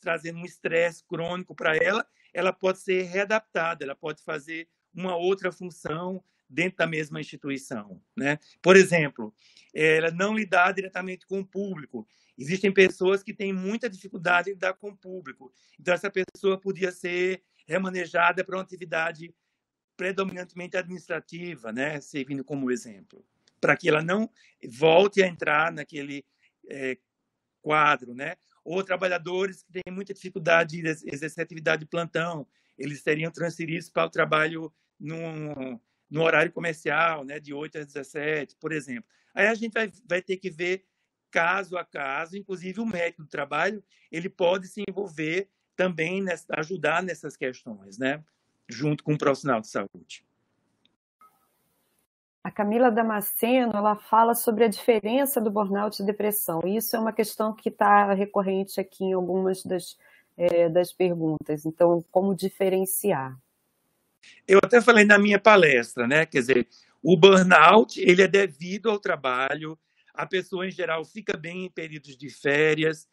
[SPEAKER 2] trazendo um estresse crônico para ela, ela pode ser readaptada, ela pode fazer uma outra função dentro da mesma instituição, né? Por exemplo, ela não lidar diretamente com o público. Existem pessoas que têm muita dificuldade em lidar com o público. Então, essa pessoa podia ser remanejada para uma atividade predominantemente administrativa, né? Servindo como exemplo, para que ela não volte a entrar naquele quadro, né? Ou trabalhadores que têm muita dificuldade de exercer atividade de plantão, eles seriam transferidos para o trabalho no horário comercial, né? De 8 às 17, por exemplo. Aí a gente vai ter que ver caso a caso, inclusive o médico do trabalho, ele pode se envolver também, ajudar nessas questões, né? Junto com um profissional de saúde.
[SPEAKER 1] A Camila Damasceno, ela fala sobre a diferença do burnout e depressão. E isso é uma questão que está recorrente aqui em algumas das perguntas. Então, como diferenciar?
[SPEAKER 2] Eu até falei na minha palestra, né? Quer dizer, o burnout ele é devido ao trabalho, a pessoa, em geral, fica bem em períodos de férias,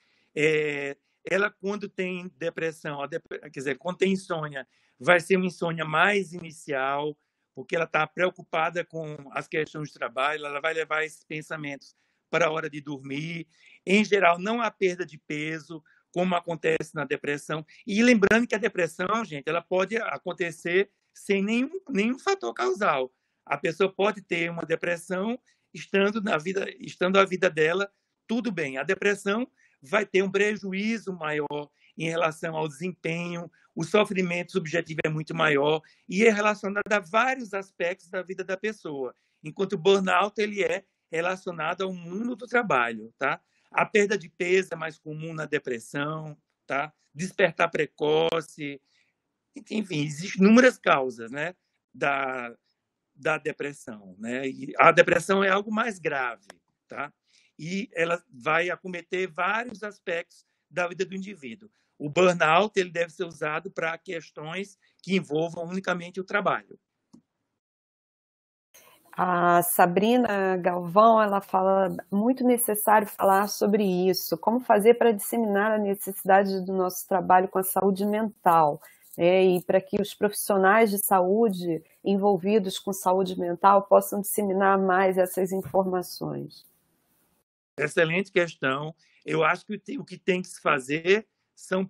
[SPEAKER 2] ela, quando tem depressão, quer dizer, quando tem insônia, vai ser uma insônia mais inicial, porque ela está preocupada com as questões de trabalho, ela vai levar esses pensamentos para a hora de dormir. Em geral, não há perda de peso, como acontece na depressão. E lembrando que a depressão, gente, ela pode acontecer sem nenhum fator causal. A pessoa pode ter uma depressão estando a vida dela tudo bem. A depressão vai ter um prejuízo maior em relação ao desempenho, o sofrimento subjetivo é muito maior e é relacionado a vários aspectos da vida da pessoa, enquanto o burnout ele é relacionado ao mundo do trabalho, tá? A perda de peso é mais comum na depressão, tá? Despertar precoce, enfim, existem inúmeras causas, né, da depressão, né? E a depressão é algo mais grave, tá? E ela vai acometer vários aspectos da vida do indivíduo.
[SPEAKER 4] O burnout ele deve ser usado para questões que envolvam unicamente o trabalho.
[SPEAKER 1] A Sabrina Galvão, ela fala muito necessário falar sobre isso, como fazer para disseminar a necessidade do nosso trabalho com a saúde mental, né, e para que os profissionais de saúde envolvidos com saúde mental possam disseminar mais essas informações.
[SPEAKER 4] Excelente questão. Eu acho que o que tem que se fazer são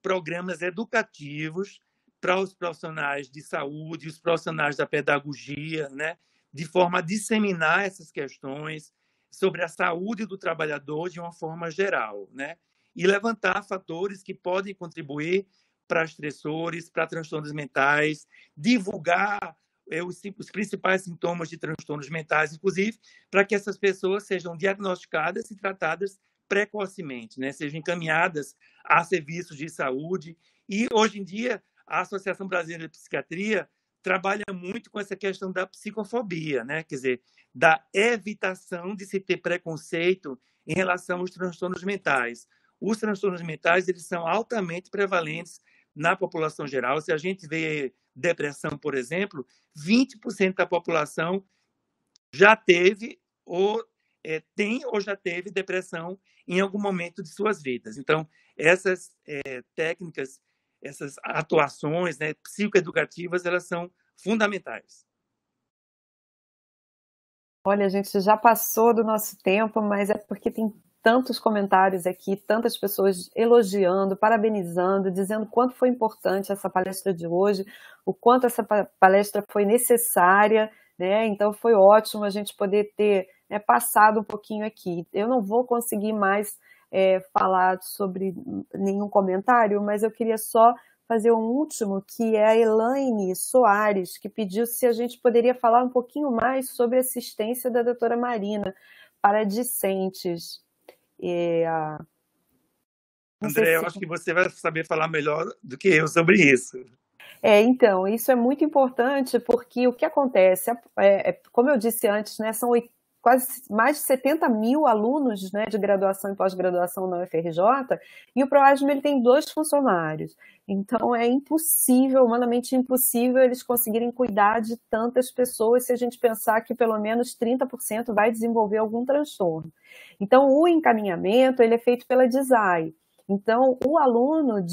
[SPEAKER 4] programas educativos para os profissionais de saúde, os profissionais da pedagogia, né? De forma a disseminar essas questões sobre a saúde do trabalhador de uma forma geral, né? E levantar fatores que podem contribuir para estressores, para transtornos mentais, divulgar os principais sintomas de transtornos mentais, inclusive, para que essas pessoas sejam diagnosticadas e tratadas precocemente, né? Sejam encaminhadas a serviços de saúde. E, hoje em dia, a Associação Brasileira de Psiquiatria trabalha muito com essa questão da psicofobia, né? Quer dizer, da evitação de se ter preconceito em relação aos transtornos mentais. Os transtornos mentais, eles são altamente prevalentes na população geral. Se a gente vê depressão, por exemplo, 20% da população já teve ou tem ou já teve depressão em algum momento de suas vidas. Então, essas técnicas, essas atuações, né, psicoeducativas, elas são fundamentais.
[SPEAKER 1] Olha, a gente já passou do nosso tempo, mas é porque tem tantos comentários aqui, tantas pessoas elogiando, parabenizando, dizendo quanto foi importante essa palestra de hoje, o quanto essa palestra foi necessária, né? Então foi ótimo a gente poder ter passado um pouquinho aqui. Eu não vou conseguir mais falar sobre nenhum comentário, mas eu queria só fazer um último, que é a Elaine Soares, que pediu se a gente poderia falar um pouquinho mais sobre a assistência da doutora Marina para discentes.
[SPEAKER 4] André, eu acho que você vai saber falar melhor do que eu sobre isso.
[SPEAKER 1] Então, isso é muito importante, porque o que acontece, como eu disse antes, né, são quase mais de 70 mil alunos, né, de graduação e pós-graduação na UFRJ, e o PROASME ele tem 2 funcionários. Então, é impossível, humanamente impossível, eles conseguirem cuidar de tantas pessoas se a gente pensar que pelo menos 30% vai desenvolver algum transtorno. Então, o encaminhamento ele é feito pela DISAI. Então, o aluno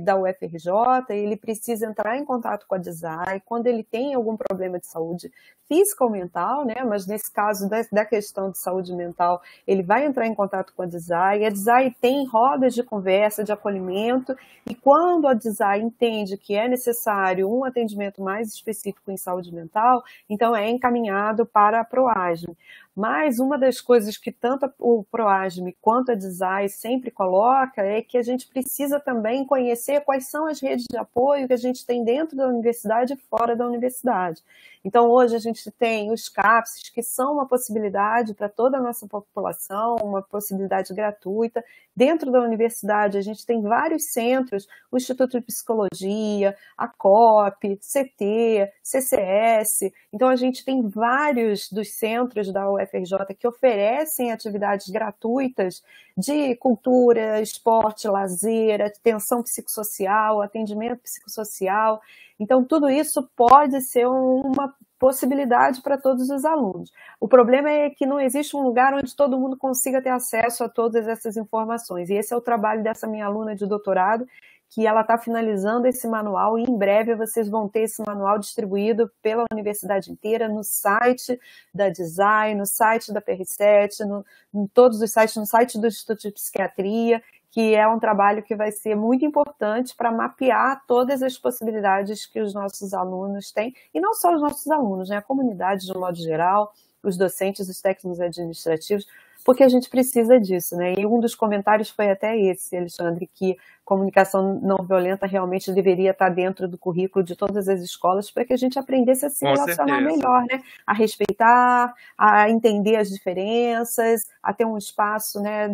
[SPEAKER 1] da UFRJ, ele precisa entrar em contato com a DISAI quando ele tem algum problema de saúde física ou mental, né? Mas nesse caso da questão de saúde mental, ele vai entrar em contato com a DISAI. A DISAI tem rodas de conversa, de acolhimento, e quando a DISAI entende que é necessário um atendimento mais específico em saúde mental, então é encaminhado para a PROASME. Mas uma das coisas que tanto o PROASME quanto a DISAI sempre coloca é que a gente precisa também conhecer quais são as redes de apoio que a gente tem dentro da universidade e fora da universidade. Então, hoje a gente tem os CAPSs, que são uma possibilidade para toda a nossa população, uma possibilidade gratuita. Dentro da universidade, a gente tem vários centros, o Instituto de Psicologia, a COP, CT, CCS. Então, a gente tem vários dos centros da UFRJ que oferecem atividades gratuitas de cultura, esporte, lazer, atenção psicossocial, atendimento psicossocial. Então, tudo isso pode ser uma possibilidade para todos os alunos. O problema é que não existe um lugar onde todo mundo consiga ter acesso a todas essas informações. E esse é o trabalho dessa minha aluna de doutorado, que ela está finalizando esse manual, e em breve vocês vão ter esse manual distribuído pela universidade inteira, no site da DISAI, no site da PR7, em todos os sites, no site do Instituto de Psiquiatria, que é um trabalho que vai ser muito importante para mapear todas as possibilidades que os nossos alunos têm, e não só os nossos alunos, né, a comunidade de um modo geral, os docentes, os técnicos administrativos, porque a gente precisa disso, né? E um dos comentários foi até esse, Alexandre, que comunicação não violenta realmente deveria estar dentro do currículo de todas as escolas para que a gente aprendesse a se relacionar melhor, né? A respeitar, a entender as diferenças, a ter um espaço, né,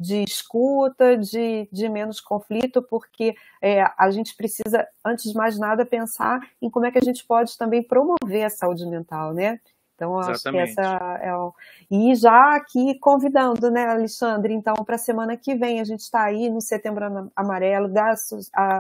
[SPEAKER 1] de escuta, de menos conflito, porque a gente precisa, antes de mais nada, pensar em como é que a gente pode também promover a saúde mental, né? Então, eu acho que
[SPEAKER 4] Exatamente.
[SPEAKER 1] essa é o... E já aqui convidando, né, Alexandre, então, para a semana que vem, a gente está aí no Setembro Amarelo da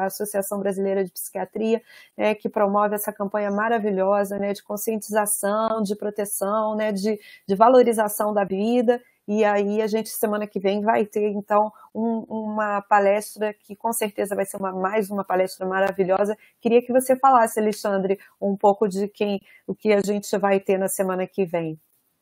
[SPEAKER 1] Associação Brasileira de Psiquiatria, né, que promove essa campanha maravilhosa, né, de conscientização, de proteção, né, de valorização da vida. E aí a gente, semana que vem, vai ter, então, uma palestra que com certeza vai ser mais uma palestra maravilhosa. Queria que você falasse, Alexandre, um pouco de o que a gente vai ter na semana que vem.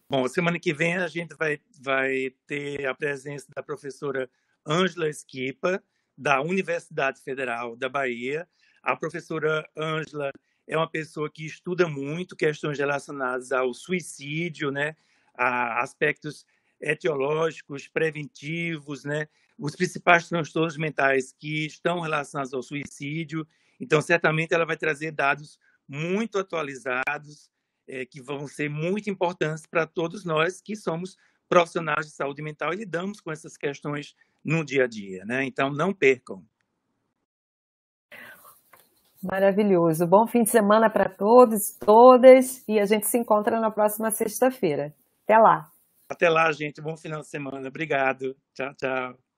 [SPEAKER 4] Bom, semana que vem a gente vai ter a presença da professora Ângela Esquipa, da Universidade Federal da Bahia. A professora Ângela é uma pessoa que estuda muito questões relacionadas ao suicídio, né? A aspectos etiológicos, preventivos, né? Os principais transtornos mentais que estão relacionados ao suicídio. Então, certamente, ela vai trazer dados muito atualizados, que vão ser muito importantes para todos nós que somos profissionais de saúde mental e lidamos com essas questões no dia a dia, né? Então, não percam.
[SPEAKER 1] Maravilhoso. Bom fim de semana para todos e todas, e a gente se encontra na próxima sexta-feira. Até lá.
[SPEAKER 4] Até lá, gente. Bom final de semana. Obrigado. Tchau, tchau.